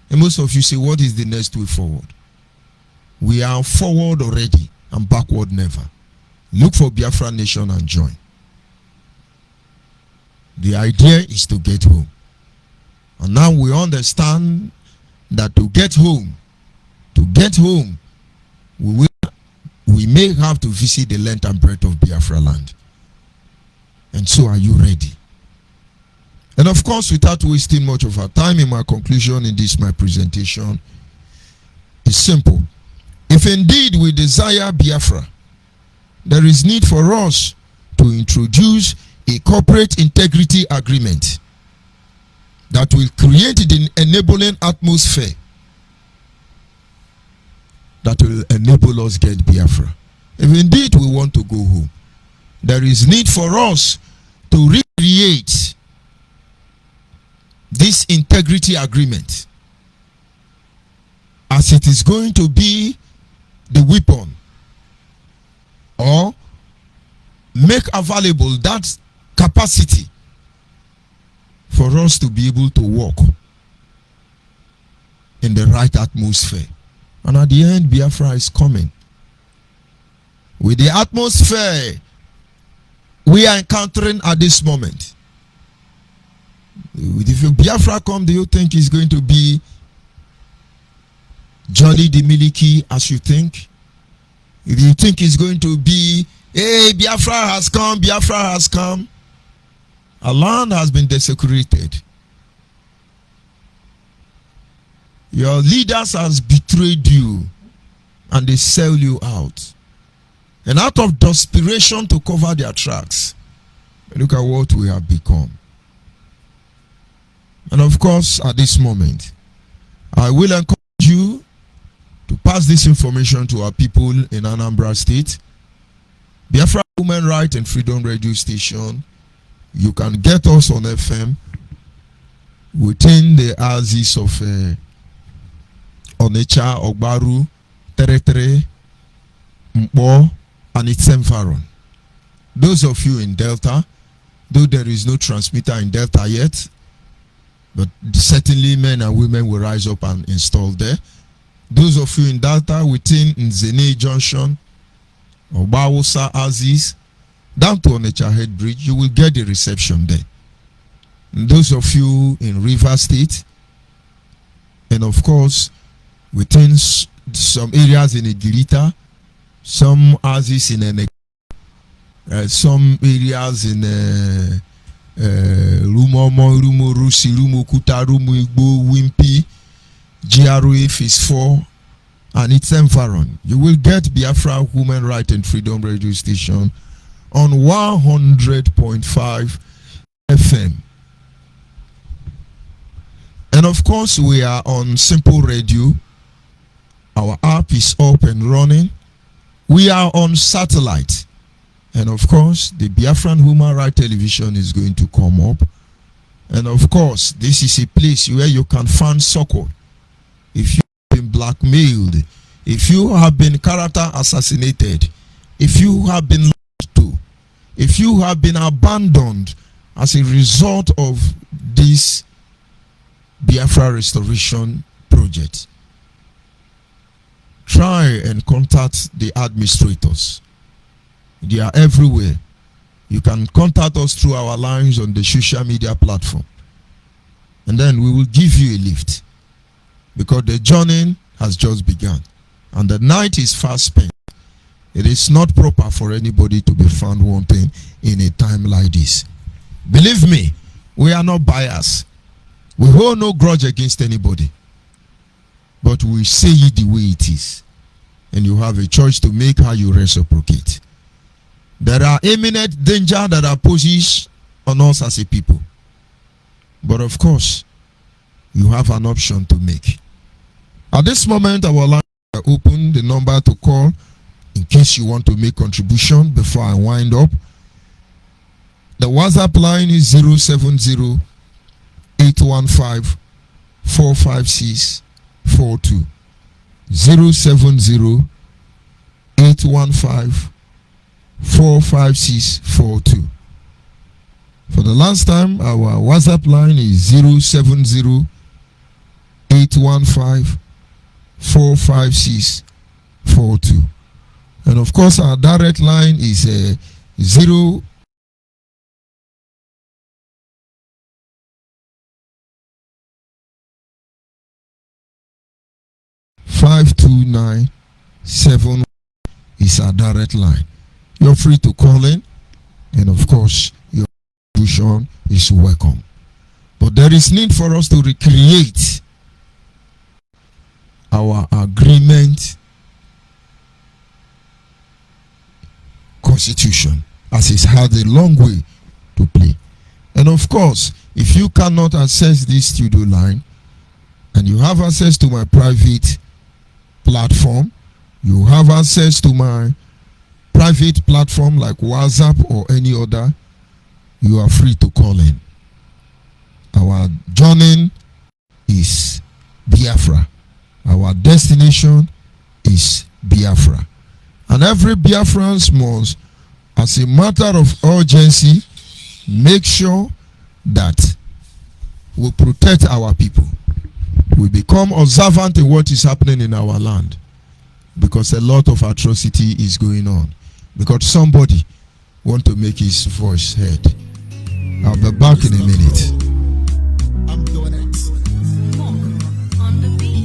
And most of you say, what is the next way forward? We are forward already and backward never. Look for Biafra Nation and join. The idea is to get home. And now we understand that to get home, we may have to visit the length and breadth of Biafra land. And so, are you ready? And of course, without wasting much of our time, in my conclusion in this my presentation is simple. If indeed we desire Biafra, there is need for us to introduce a corporate integrity agreement that will create the enabling atmosphere that will enable us get Biafra. if indeed we want to go home, there is need for us to recreate this integrity agreement, as it is going to be the weapon, or make available that capacity for us to be able to walk in the right atmosphere. And at the end, Biafra is coming. With the atmosphere we are encountering at this moment, if Biafra come, do you think it's going to be jolly the milky as you think? If you think it's going to be, hey, Biafra has come, Biafra has come, our land has been desecrated. Your leaders has betrayed you and they sell you out. And out of desperation to cover their tracks, look at what we have become. And of course, at this moment, I will encourage you to pass this information to our people in Anambra State. Biafra Human Rights and Freedom Radio Station. You can get us on FM within the axis of Onitsha, Ogbaru, Teretere, Mpo, and its environ. Those of you in Delta, though there is no transmitter in Delta yet, but certainly men and women will rise up and install there. Those of you in Delta within Nzene Junction, Ogbawusa Aziz, down to Onitsha Head Bridge, you will get the reception there. And those of you in River State, and of course, within some areas in Igirita, some Aziz in some areas in Rumomo, Rumo Rusi, Rumo Kuta, Rumo Igbo, Wimpi, GRA Phase 4, and its environ. You will get Biafra Human Rights and Freedom Radio Station on 100.5 FM. And of course, we are on Simple Radio. Our app is up and running. We are on satellite. And of course, the Biafran Human Rights Television is going to come up. And of course, this is a place where you can find succor. If you have been blackmailed, if you have been character assassinated, if you have been lied to, if you have been abandoned as a result of this Biafra Restoration Project, try and contact the administrators. They are everywhere. You can contact us through our lines on the social media platform. And then we will give you a lift. Because the journey has just begun. And the night is fast spent. It is not proper for anybody to be found wanting in a time like this. Believe me, we are not biased. We hold no grudge against anybody. But we say it the way it is. And you have a choice to make how you reciprocate. There are imminent danger that are posed on us as a people. But of course, you have an option to make. At this moment, our line is open. The number to call in case you want to make contribution before I wind up. The WhatsApp line is 070 815 456 42. 070 815 45642. For the last time, our WhatsApp line is 070 815 45642. And of course, our direct line is 0 5297 is our direct line. You're free to call in, and of course, your contribution is welcome. But there is need for us to recreate our agreement constitution, as it's had a long way to play. And of course, if you cannot access this studio line and you have access to my private platform, you have access to my private platform like WhatsApp or any other, you are free to call in. Our journey is Biafra. Our destination is Biafra. And every Biafran must, as a matter of urgency, make sure that we protect our people. We become observant in what is happening in our land, because a lot of atrocity is going on, because somebody want to make his voice heard. I'll be back in a minute. I'm doing it. On the beat.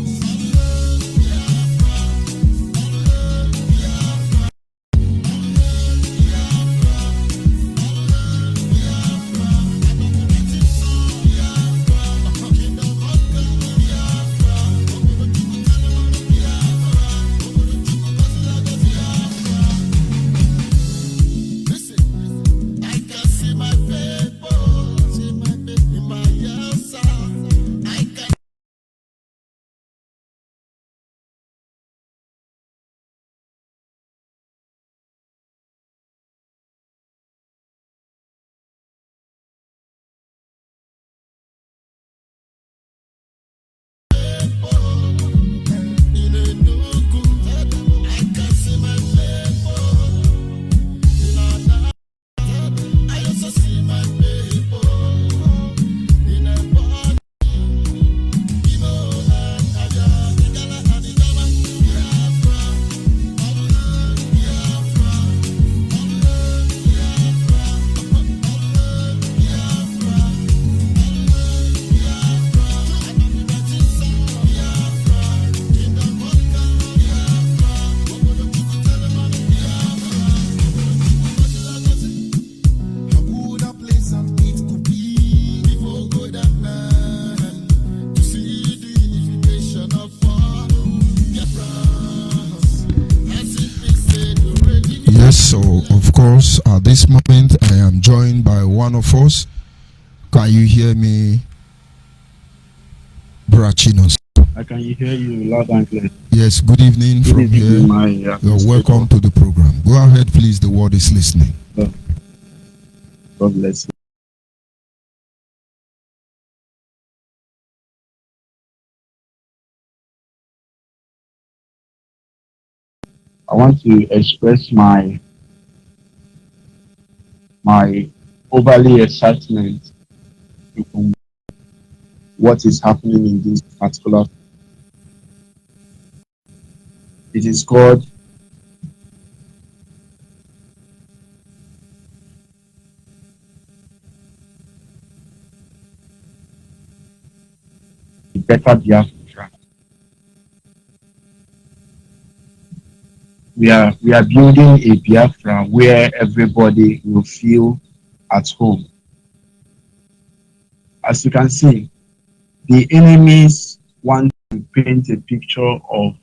So, of course, at this moment, I am joined by one of us. Can you hear me, Brachinos? I can hear you loud and clear. Yes, good evening Good from evening, here. You're welcome to the program. Go ahead, please. The world is listening. God bless you. I want to express my overly excitement on what is happening in this particular. It is called the Better Biafra. We are building a Biafra where everybody will feel at home. As you can see, the enemies want to paint a picture of,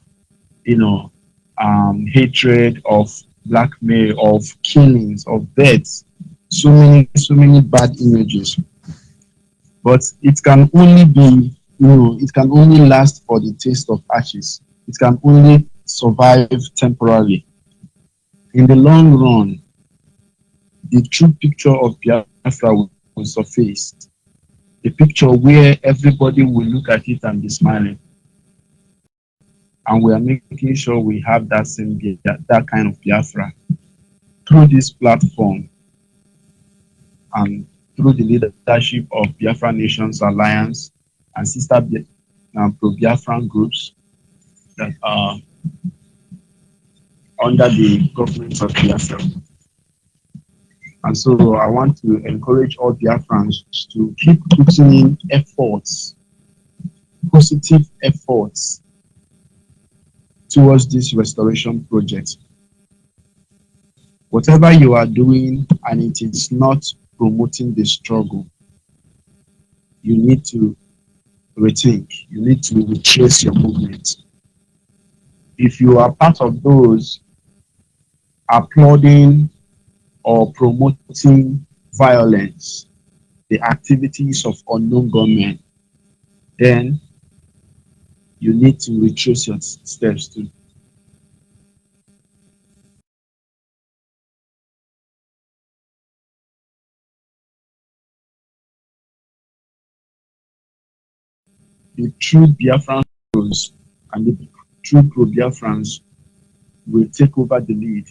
hatred, of blackmail, of killings, of deaths, so many bad images. But it can only be, it can only last for the taste of ashes. It can only survive temporarily. In the long run, the true picture of Biafra will surface. A picture where everybody will look at it and be smiling. And we are making sure we have that same that kind of Biafra through this platform and through the leadership of Biafra Nations Alliance and sister pro-Biafran groups that are under the government of Biafra. And so I want to encourage all Biafrans to keep putting in efforts, positive efforts towards this restoration project. Whatever you are doing and it is not promoting the struggle, you need to rethink, you need to retrace your movement. If you are part of those applauding or promoting violence, the activities of unknown gunmen, then you need to retrace your steps too. the true Biafran heroes and the true pro-Biafrans will take over the lead.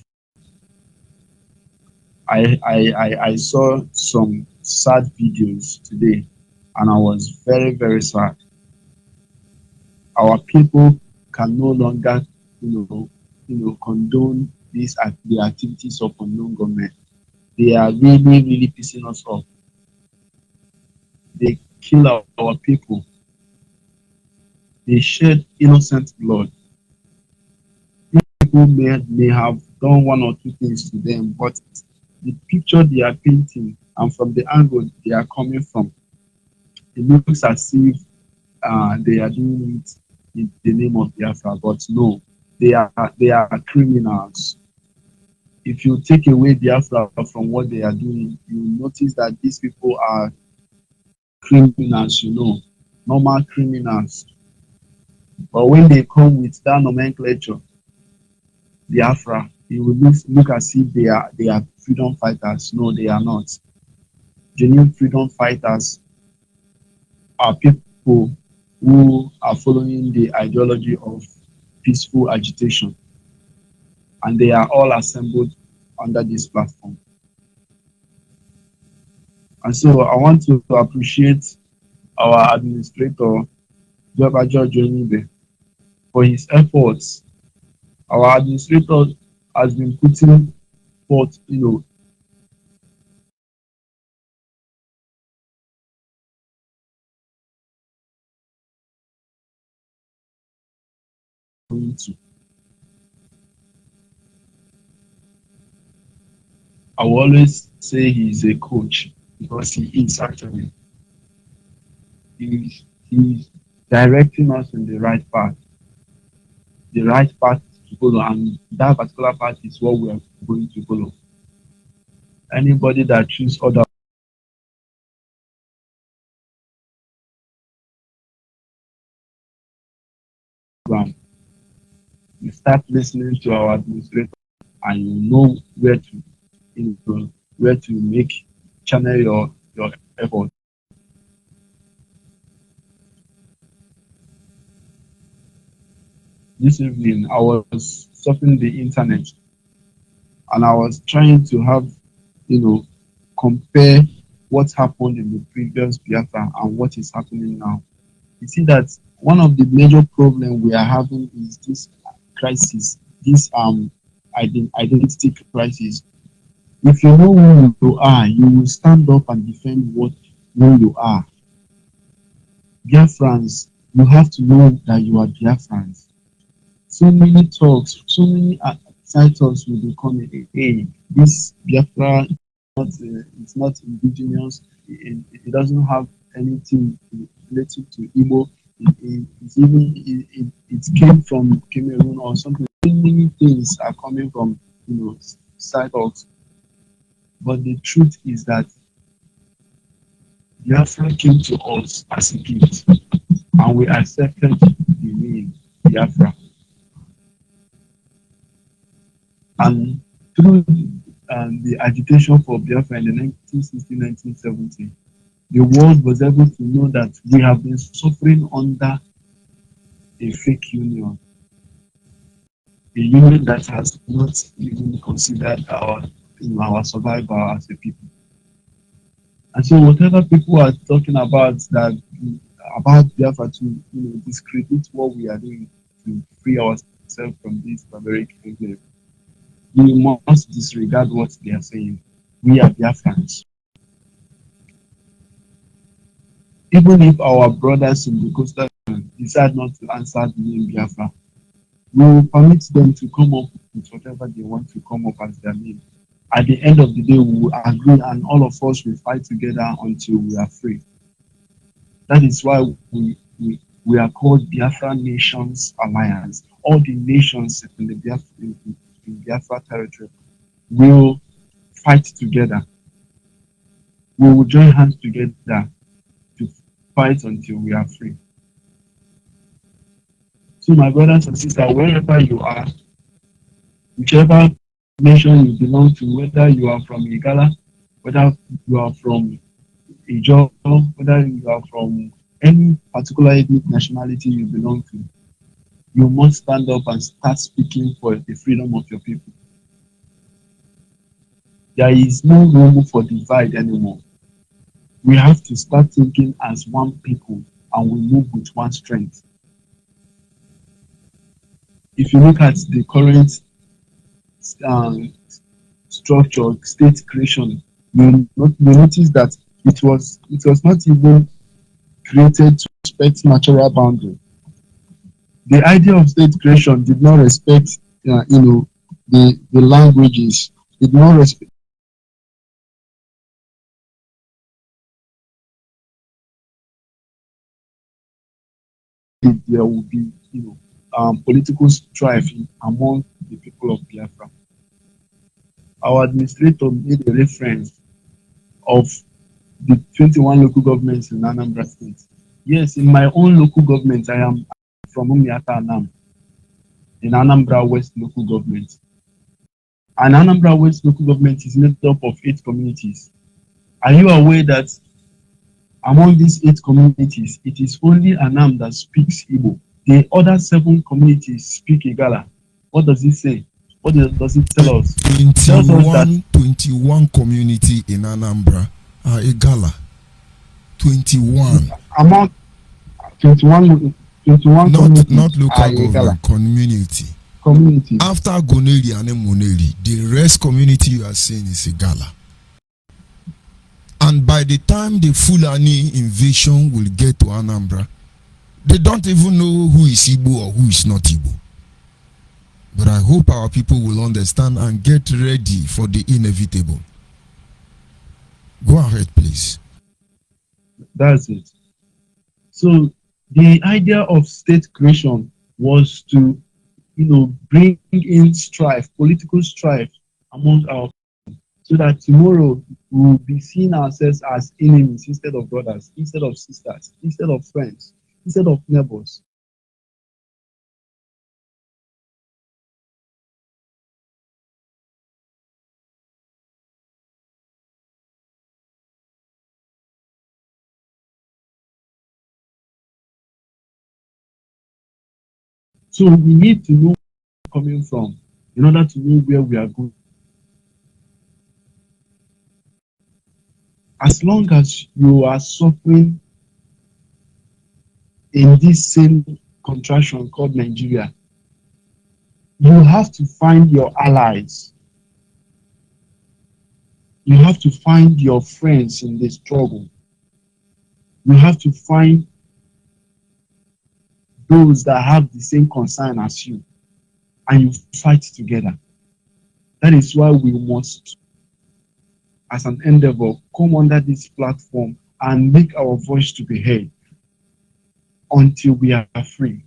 I saw some sad videos today and I was very, very sad. Our people can no longer, condone the activities of unknown government. They are really, really pissing us off. They kill our people. They shed innocent blood. People may have done one or two things to them, but the picture they are painting and from the angle they are coming from, it looks as if they are doing it in the name of Biafra, but no, they are criminals. If you take away Biafra from what they are doing, you notice that these people are criminals, normal criminals. But when they come with that nomenclature, Biafra, it will look as if they are freedom fighters. No, they are not. Genuine freedom fighters are people who are following the ideology of peaceful agitation, and they are all assembled under this platform. And so I want to appreciate our administrator, Onyibe, for his efforts. Our administrator has been putting forth, into. I will always say he's a coach because he is actually. He's directing us in the right path to follow, and that particular path is what we are going to follow. Anybody that choose other program, you start listening to our administrator, and you know where to make channel your effort. This evening, I was surfing the internet and I was trying to compare what happened in the previous Biafra and what is happening now. You see that one of the major problems we are having is this crisis, this identity crisis. If you know who you are, you will stand up and defend who you are. Biafrans, you have to know that you are Biafrans. So many talks, so many titles will be coming. Hey, this Biafra it's not indigenous. It doesn't have anything related to Igbo. It came from Cameroon or something. So many things are coming from side talks. But the truth is that Biafra came to us as a gift, and we accepted the name Biafra. And through the agitation for Biafra in the 1960-1970, the world was able to know that we have been suffering under a fake union, a union that has not even considered our survival as a people. And so, whatever people are talking about Biafra to discredit what we are doing to free ourselves from this barbaric enclave, we must disregard what they are saying. We are Biafrans. Even if our brothers in the coastal decide not to answer the name Biafra, we will permit them to come up with whatever they want to come up as their name. At the end of the day, we will agree and all of us will fight together until we are free. That is why we are called Biafra Nations Alliance. All the nations in the Biafra territory will fight together. We will join hands together to fight until we are free. So, my brothers and sisters, wherever you are, whichever nation you belong to, whether you are from Igala, whether you are from Ijo, whether you are from any particular ethnic nationality you belong to, you must stand up and start speaking for the freedom of your people. There is no room for divide anymore. We have to start thinking as one people and we move with one strength. If you look at the current um, structure, state creation, you notice that it was not even created to respect natural boundary. The idea of state creation did not respect, the languages, did not respect. There will be, political strife among the people of Biafra. Our administrator made a reference of the 21 local governments in Anambra State. Yes, in my own local government, I am from Umiata Anam, in Anambra West local government. And Anambra West local government is made up of 8 communities. Are you aware that among these 8 communities, it is only Anam that speaks Igbo? The other 7 communities speak Igala. What does it say? What does it tell us? It tells us that 21 community in Anambra are Igala. 21. among 21 communities Not local are government, Igala community. After Goneri and Emuneri, the rest community you are saying is Igala. And by the time the Fulani invasion will get to Anambra, they don't even know who is Igbo or who is not Igbo. But I hope our people will understand and get ready for the inevitable. Go ahead, please. That's it. So the idea of state creation was to, bring in strife, political strife among our people, so that tomorrow we will be seeing ourselves as enemies instead of brothers, instead of sisters, instead of friends, instead of neighbors. So we need to know where we're coming from in order to know where we are going. As long as you are suffering in this same contraction called Nigeria, you have to find your allies. You have to find your friends in the struggle. You have to find those that have the same concern as you, and you fight together. That is why we must, as an endeavor, come under this platform and make our voice to be heard until we are free.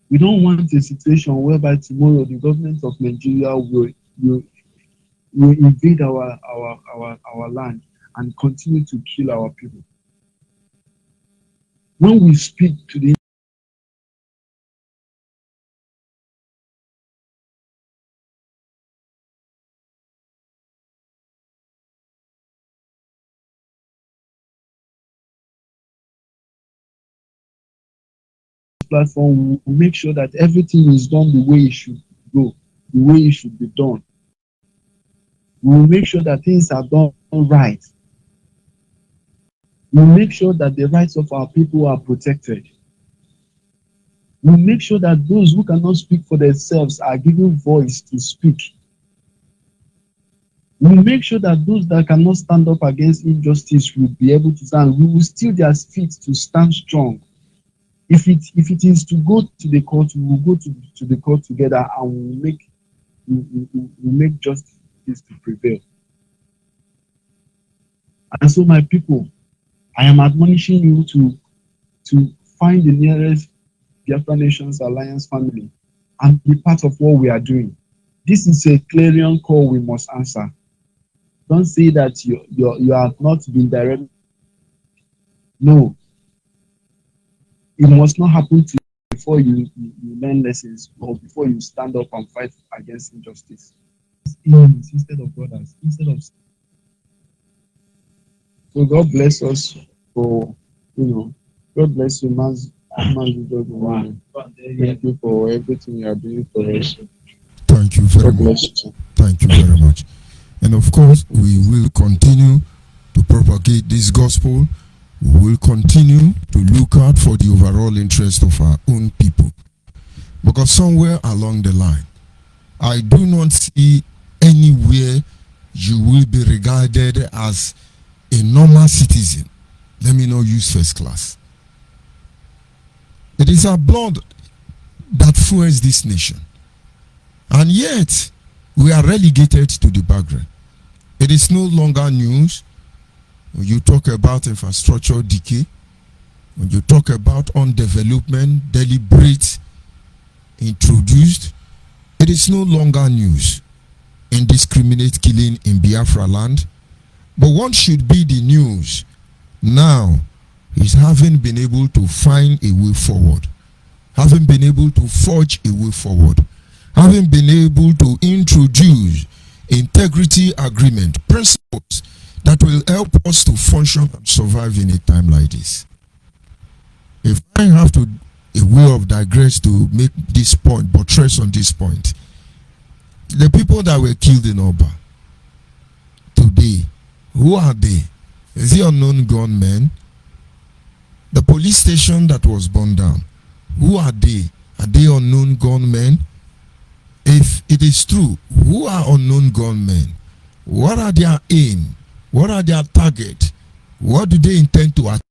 We don't want a situation whereby tomorrow the government of Nigeria will invade our land and continue to kill our people. When we speak to the platform, we will make sure that everything is done the way it should go, the way it should be done. We will make sure that things are done right. We will make sure that the rights of our people are protected. We will make sure that those who cannot speak for themselves are given voice to speak. We will make sure that those that cannot stand up against injustice will be able to stand. We will steal their feet to stand strong. If it is to go to the court, we will go to the court together and we will make justice to prevail. And so, my people, I am admonishing you to find the nearest Biafra Nations Alliance family and be part of what we are doing. This is a clarion call we must answer. Don't say that you have not been directed. No, it must not happen to you before you learn lessons or before you stand up and fight against injustice. Instead of brothers, instead of. So God bless us for God bless you, Mas. Onyibe. Thank you for everything you are doing for us. Thank you very God much. bless you, sir. Thank you very much. And of course, we will continue to propagate this gospel. We will continue to look out for the overall interest of our own people. Because somewhere along the line, I do not see anywhere you will be regarded as a normal citizen. Let me not use first class. It is our blood that fuels this nation. And yet, we are relegated to the background. It is no longer news when you talk about infrastructure decay, when you talk about undevelopment, deliberate, introduced. It is no longer news. Indiscriminate killing in Biafra land. But what should be the news now is having been able to find a way forward, having been able to forge a way forward, having been able to introduce integrity agreement principles that will help us to function and survive in a time like this. If I have to a way of digress to make this point, buttress on this point, the people that were killed in Oba today, who are they? Is it unknown gunmen? The police station that was burned down, who are they? Are they unknown gunmen? If it is true, who are unknown gunmen? What are their aim? What are their target? What do they intend to achieve?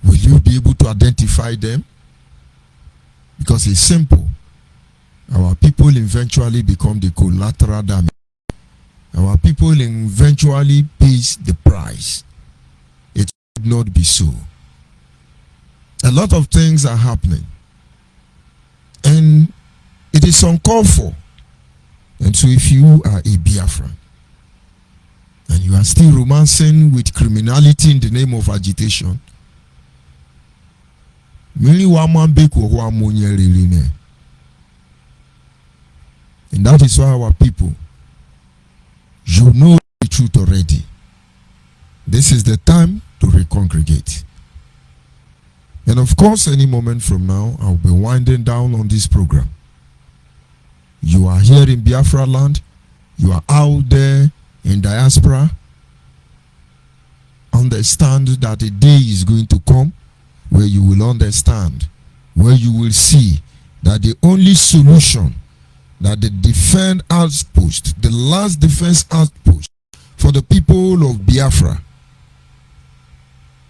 Will you be able to identify them? Because it's simple. Our people eventually become the collateral damage. Our people eventually pays the price. It should not be so. A lot of things are happening. And it is uncalled for. And so if you are a Biafran and you are still romancing with criminality in the name of agitation, and that is why our people, you know the truth already. This is the time to recongregate. And of course, any moment from now, I'll be winding down on this program. You are here in Biafra land. You are out there in diaspora. Understand that a day is going to come where you will understand, where you will see that the only solution that the defense outpost, the last defense outpost for the people of Biafra,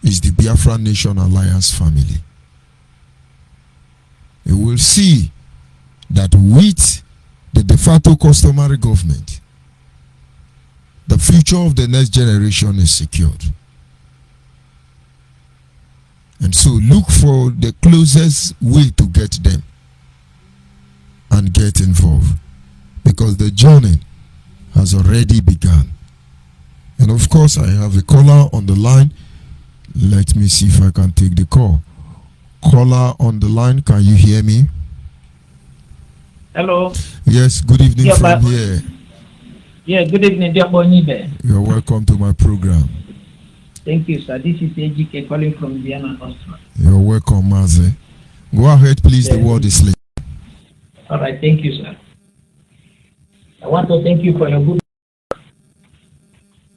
is the Biafra Nation Alliance family. You will see that with the de facto customary government, the future of the next generation is secured. And so look for the closest way to get them and get involved, because the journey has already begun. And of course, I have a caller on the line. Let me see if I can take the call. Caller on the line, can you hear me? Hello. Yes, good evening Yeah, from but- here. Yeah, good evening, dear Onyibe. You're welcome to my program. Thank you, sir. This is AGK calling from Vienna, Austria. You're welcome, Maze. Go ahead, please. The Yeah. word is late. All right, thank you, sir. I want to thank you for your good work.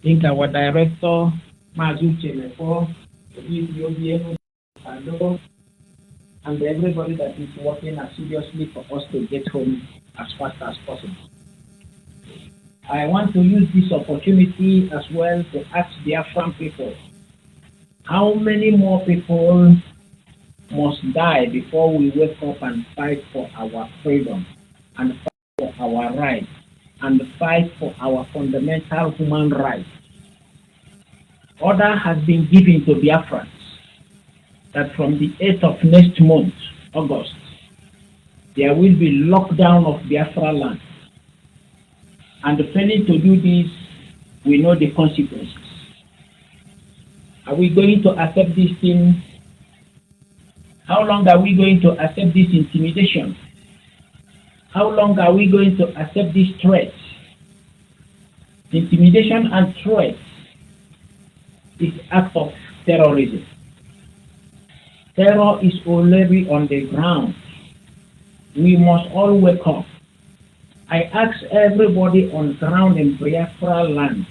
Thank our director, Mazu Chelefo, and everybody that is working assiduously for us to get home as fast as possible. I want to use this opportunity as well to ask the Afghan people, how many more people must die before we wake up and fight for our freedom, and fight for our rights, and fight for our fundamental human rights? Order has been given to Biafrans that from the 8th of next month, August, there will be lockdown of Biafra land. And failing to do this, we know the consequences. Are we going to accept this thing? How long are we going to accept this intimidation? How long are we going to accept this threat? Intimidation and threat is act of terrorism. Terror is already on the ground. We must all wake up. I ask everybody on ground in Biafra land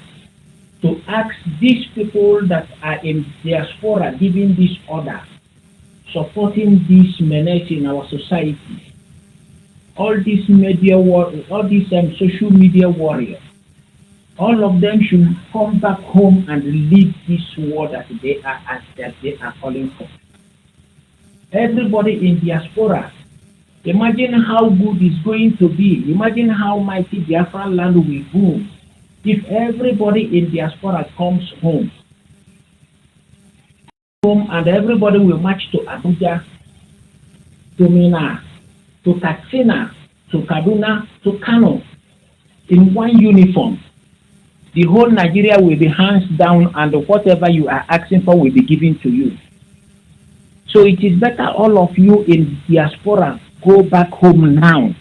to ask these people that are in diaspora giving this order, supporting this menace in our society. All these media all these social media warriors, all of them should come back home and lead this war that they are calling for. Everybody in diaspora, imagine how good it's going to be. Imagine how mighty Biafra land will boom if everybody in diaspora comes home. And everybody will march to Abuja, to Mina, to Katsina, to Kaduna, to Kano in one uniform. The whole Nigeria will be hands down, and whatever you are asking for will be given to you. So it is better all of you in diaspora go back home now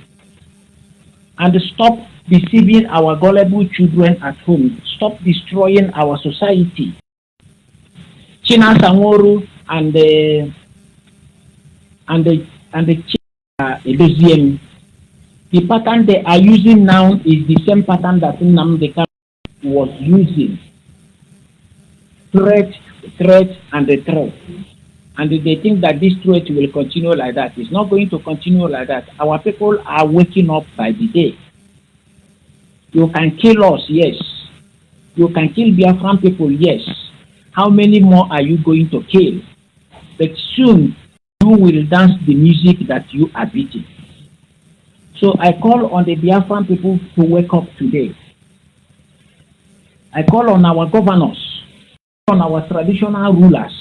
and stop deceiving our gullible children at home. Stop destroying our society. China Sanworu and the the pattern they are using now is the same pattern that Nnamdi Kanu was using. Threat, and the threat. And they think that this threat will continue like that. It's not going to continue like that. Our people are waking up by the day. You can kill us, yes. You can kill Biafran people, yes. How many more are you going to kill? But soon, you will dance the music that you are beating. So I call on the Biafran people to wake up today. I call on our governors, on our traditional rulers.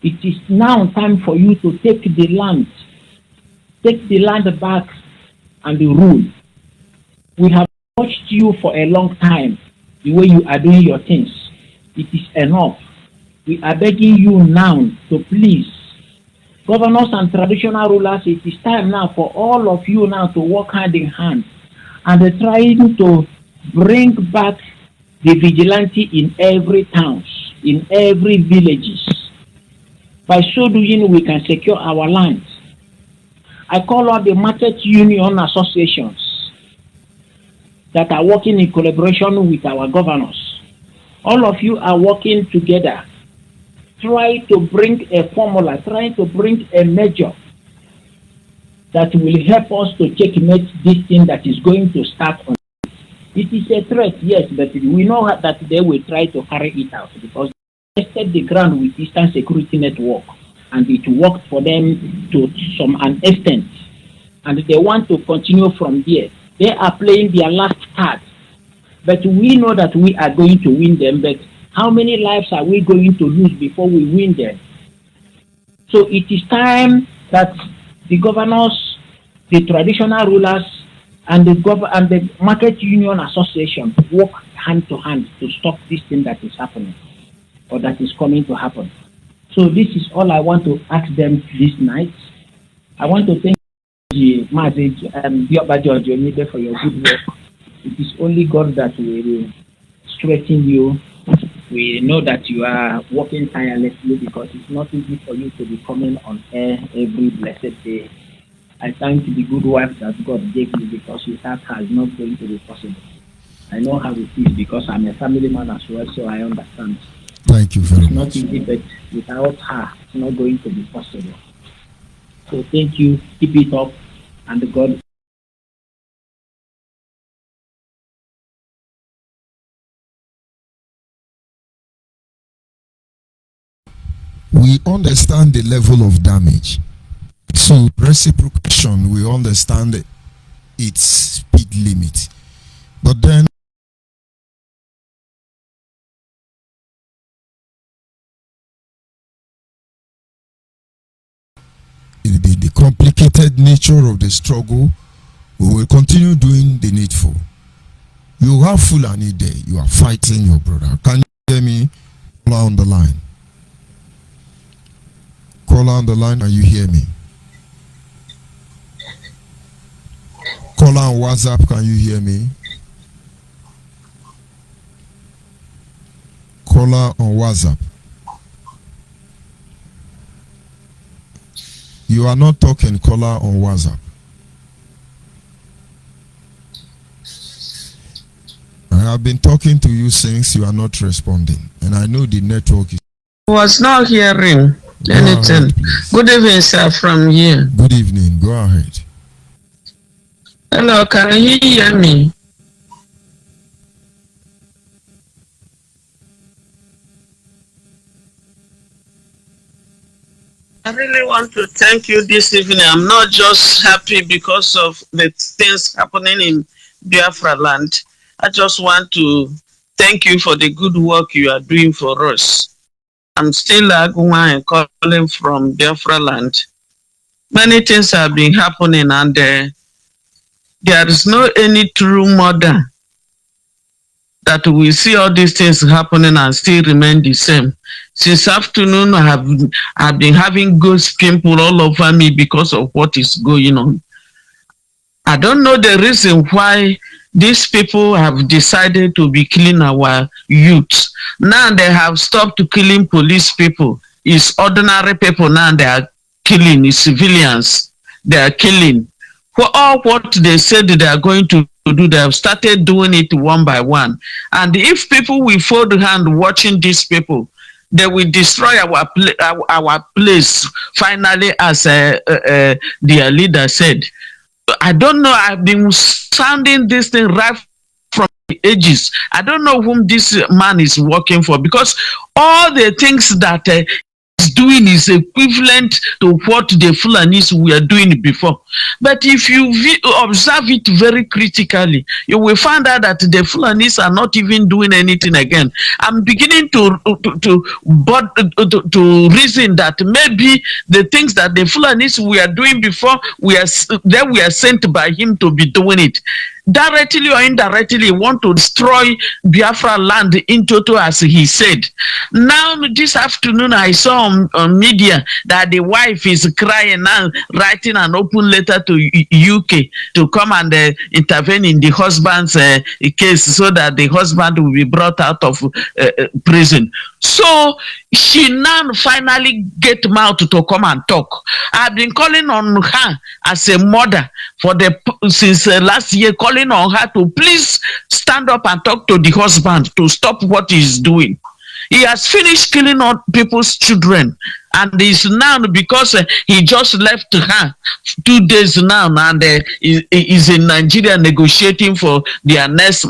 It is now time for you to take the land back and rule. We have watched you for a long time, the way you are doing your things. It is enough. We are begging you now to please, governors and traditional rulers, it is time now for all of you now to work hand in hand and trying to bring back the vigilante in every towns, in every villages. By so doing, we can secure our lands. I call on the market union associations that are working in collaboration with our governors. All of you are working together. Try to bring a formula, try to bring a measure that will help us to checkmate this thing that is going to start on. It is a threat, yes, but we know that they will try to carry it out because they tested the ground with Eastern Security Network and it worked for them to some extent. And they want to continue from there. They are playing their last card. But we know that we are going to win them. But how many lives are we going to lose before we win them? So it is time that the governors, the traditional rulers, and the market union association work hand to hand to stop this thing that is happening or that is coming to happen. So this is all I want to ask them this night. I want to thank you, Onyibe, for your good work. It is only God that will strengthen you. We know that you are working tirelessly because it's not easy for you to be coming on air every blessed day. I thank the good wife that God gave me because without her it's not going to be possible. I know how it is because I'm a family man as well, so I understand. Thank you very It's much. not easy, but without her, it's not going to be possible. So thank you, keep it up, and God. We understand the level of damage. So reciprocation, we understand its speed limit. But then the complicated nature of the struggle, we will continue doing the needful. You have Fulani Day, you are fighting your brother. Can you hear me on the line? Caller on the line, can you hear me? Caller on WhatsApp, can you hear me? Caller on WhatsApp. You are not talking, caller on WhatsApp. I have been talking to you since you are not responding, and I know the network is. Was not hearing Go anything. ahead, please. Good evening, sir, from here. Good evening. Go ahead. Hello, can you hear me? I really want to thank you this evening. I'm not just happy because of the things happening in Biafra land. I just want to thank you for the good work you are doing for us. I'm still Aguma and calling from Biafra land. Many things have been happening, and there is no any true mother that we see all these things happening and still remain the same. Since afternoon, I've been having ghost people all over me because of what is going on. I don't know the reason why these people have decided to be killing our youth. Now they have stopped killing police people. It's ordinary people now they are killing. It's civilians they are killing. For all what they said they are going to do, they have started doing it one by one. And if people will fold hand watching these people, they will destroy our place finally, as their leader said. I don't know. I've been sounding this thing right from the ages. I don't know whom this man is working for, because all the things that he's doing is equivalent to what the Fulanis were doing before. But if you observe it very critically, you will find out that the Fulanis are not even doing anything again. I'm beginning to reason that maybe the things that the Fulanis were doing before, they were sent by him to be doing it. Directly or indirectly, want to destroy Biafra land in total, as he said. Now, this afternoon, I saw on media that the wife is crying now, writing an open letter to UK to come and intervene in the husband's case, so that the husband will be brought out of prison. So she now finally get mouth to come and talk. I've been calling on her as a mother since last year, calling on her to please stand up and talk to the husband to stop what he's doing. He has finished killing all people's children, and is now, because he just left her 2 days now, and is in Nigeria negotiating for their next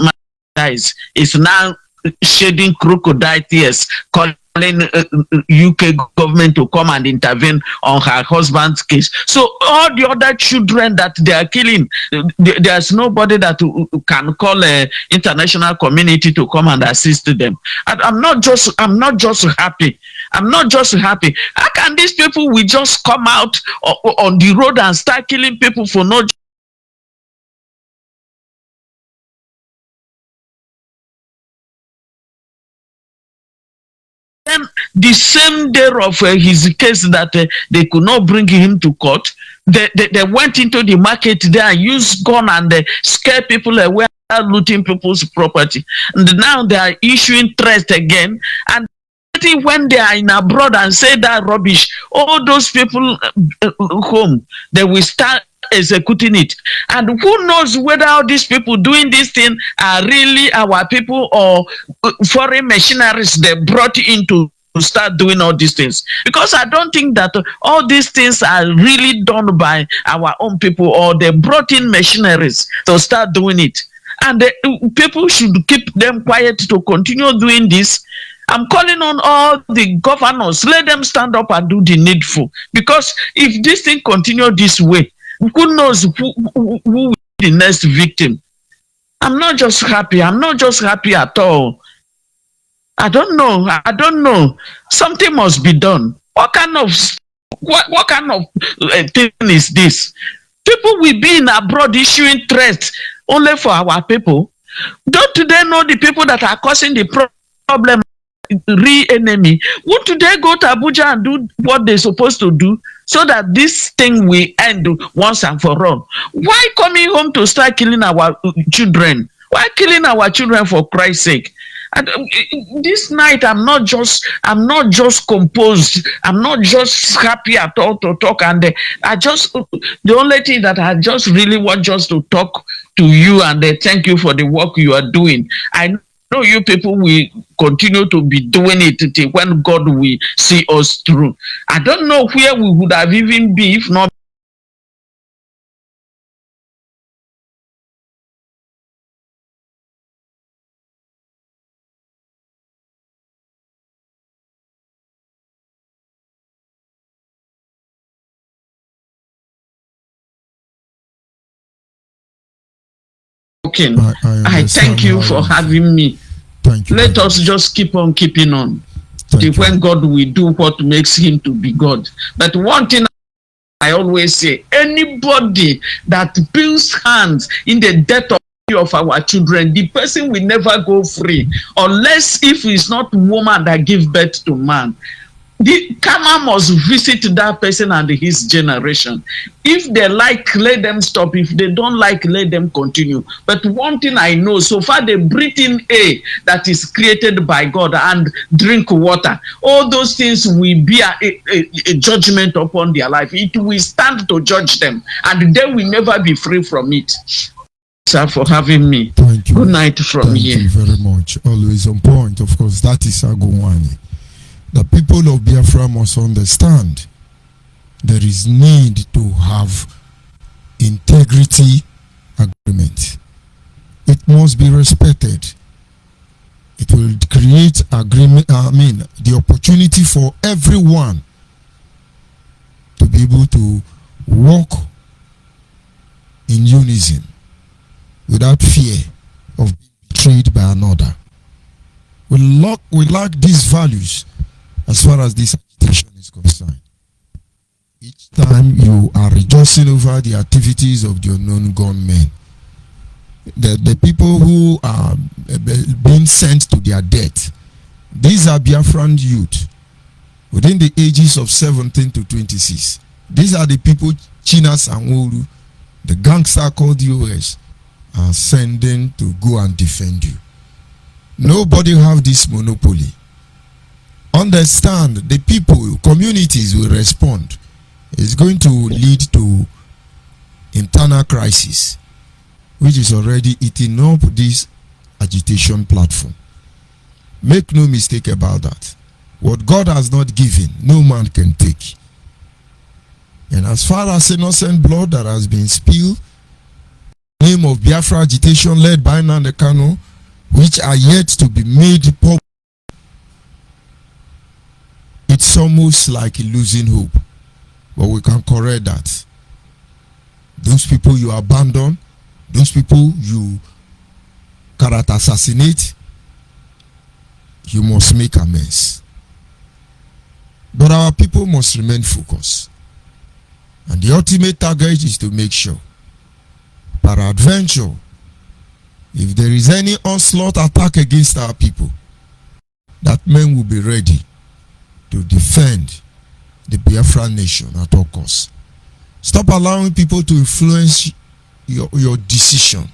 marriage. Is now shedding crocodile tears, calling UK government to come and intervene on her husband's case. So all the other children that they are killing, there's nobody that can call international community to come and assist them. And I'm not just happy. I'm not just happy. How can these people will just come out on the road and start killing people for no? The same day of his case that they could not bring him to court, they went into the market there and used gun and scare people away, looting people's property. And now they are issuing threats again. And when they are in abroad and say that rubbish, all those people home, they will start executing it. And who knows whether all these people doing this thing are really our people or foreign machineries they brought in to start doing all these things. Because I don't think that all these things are really done by our own people, or they brought in machineries to start doing it. And people should keep them quiet to continue doing this. I'm calling on all the governors, let them stand up and do the needful. Because if this thing continue this way, who knows who will be the next victim. I'm not just happy. I'm not just happy at all. I don't know. Something must be done. What kind of thing is this? People will be in abroad issuing threats only for our people. Don't they know the people that are causing the problem? real enemy, wouldn't they go to Abuja and do what they're supposed to do so that this thing will end once and for all? Why coming home to start killing our children? Why killing our children, for Christ's sake? And this night I'm not just composed, I'm not just happy at all to talk. And I just, the only thing that I just really want just to talk to you and thank you for the work you are doing. I know you people will continue to be doing it till when God will see us through. I don't know where we would have even been if not working. I thank you for having me. Thank you. Let us just keep on keeping on till when God will do what makes him to be God. But one thing I always say, anybody that builds hands in the death of our children, the person will never go free unless if it's not woman that give birth to man. The karma must visit that person and his generation. If they like, let them stop. If they don't like, let them continue. But one thing I know, so far they breathe in air that is created by God and drink water. All those things will be a judgment upon their life. It will stand to judge them, and they will never be free from it. Sir, for having me. Thank you. Good night from here. Thank you very much. Always on point. Of course, that is Agumwani. The people of Biafra must understand there is need to have integrity agreement. It must be respected. It will create agreement, the opportunity for everyone to be able to work in unison without fear of being betrayed by another. We lack these values as far as this agitation is concerned. Each time you are rejoicing over the activities of the unknown gunmen, the people who are being sent to their death, these are Biafran youth within the ages of 17 to 26. These are the people Chinas and Wolu, the gangster called US, are sending to go and defend you. Nobody have this monopoly. Understand, the people, communities will respond. It's going to lead to internal crisis, which is already eating up this agitation platform. Make no mistake about that. What God has not given, no man can take. And as far as innocent blood that has been spilled, name of Biafra agitation led by Nnamdi Kanu, which are yet to be made public, it's almost like losing hope. But we can correct that. Those people you abandon, those people you character assassinate, you must make amends. But our people must remain focused. And the ultimate target is to make sure, peradventure, if there is any onslaught attack against our people, that men will be ready to defend the Biafra nation at all costs. Stop allowing people to influence your decision.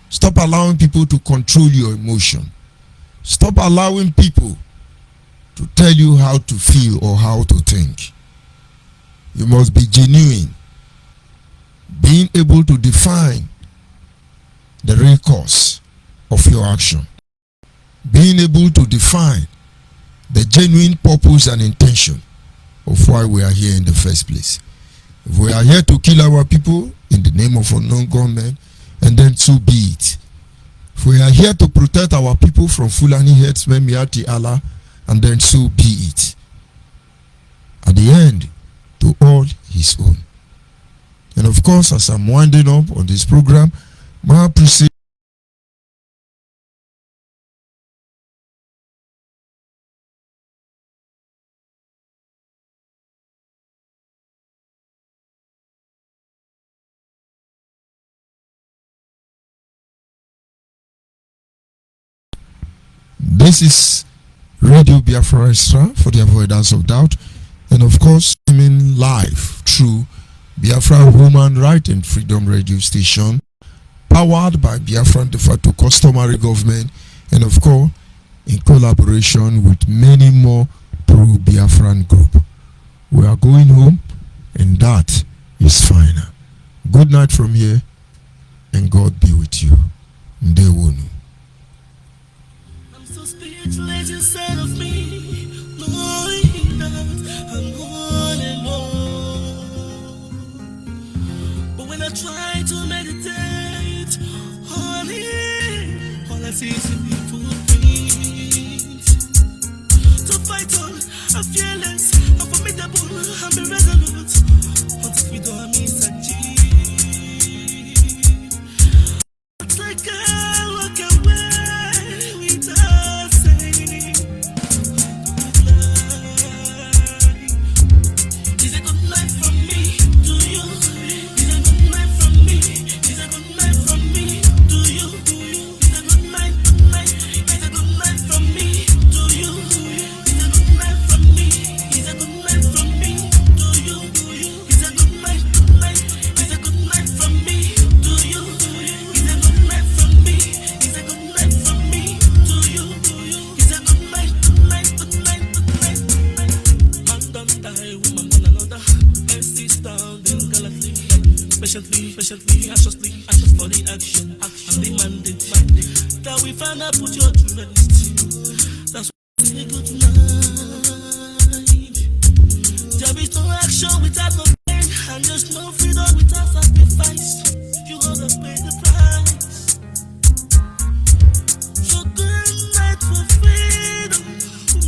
Stop allowing people to control your emotion. Stop allowing people to tell you how to feel or how to think. You must be genuine, being able to define the real cause of your action, being able to define the genuine purpose and intention of why we are here in the first place. If we are here to kill our people in the name of unknown government, and then so be it. If we are here to protect our people from Fulani headsmen, Miati Allah, and then so be it. At the end, to all his own. And of course, as I'm winding up on this program, my appreciation this is Radio Biafra Extra for the avoidance of doubt, and of course, streaming live through Biafra Human Right and Freedom Radio Station, powered by Biafran de facto customary government, and of course, in collaboration with many more pro-Biafran group. We are going home, and that is fine. Good night from here, and God be with you. Ndewonu. I'm so speechless inside of me, knowing that I'm all alone. But when I try to meditate on it, all I see is a footprint. To fight on, I'm fearless, I'm formidable, I'm irresolute. Until we don't miss a G. It's like I walk away without saying goodnight. Is a good night from me to you? Is a good night from me? Is a good night from me to you? Is a good night, good night? Is a good night from me to you? Is a good night from me? Is a good night from me to you? Is a good night, good night? Is a good night from me to you? Is a good night from me? Is a good night from me to you? Is a good night, good night, good night, good night, good night. Man don't die, woman one another. Men sit down, then gallantly, patiently, anxiously for the action. And the mandate that we find out put your to rest. That's why I say good night. There is no action without no pain, and there's no freedom without sacrifice. You gotta pay the price. So good night for freedom.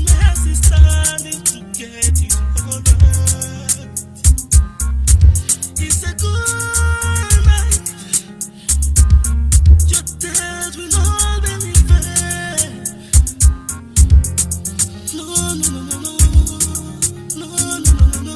Mercy standing to get it all right. It's a good night. Your days will all be fair. No, no, no, no, no. No, no, no, no, no.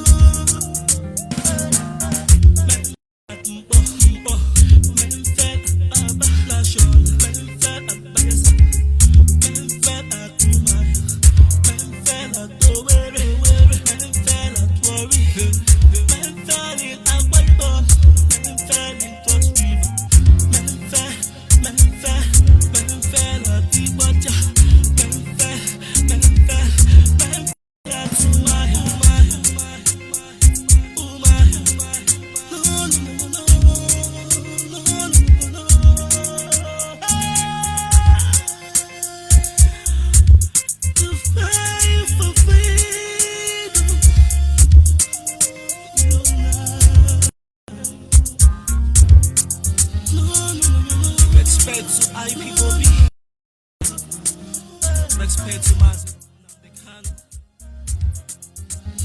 Respect to IPOB. Respect to Master.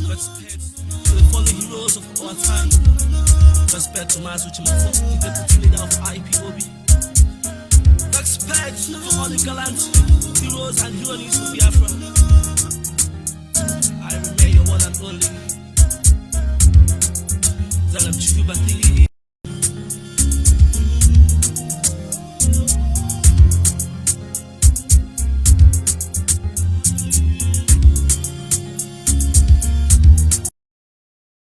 Respect to the fallen heroes of our time. Respect to Master Chimafo, the deputy leader of IPOB. Respect to all the gallant heroes and heroines who be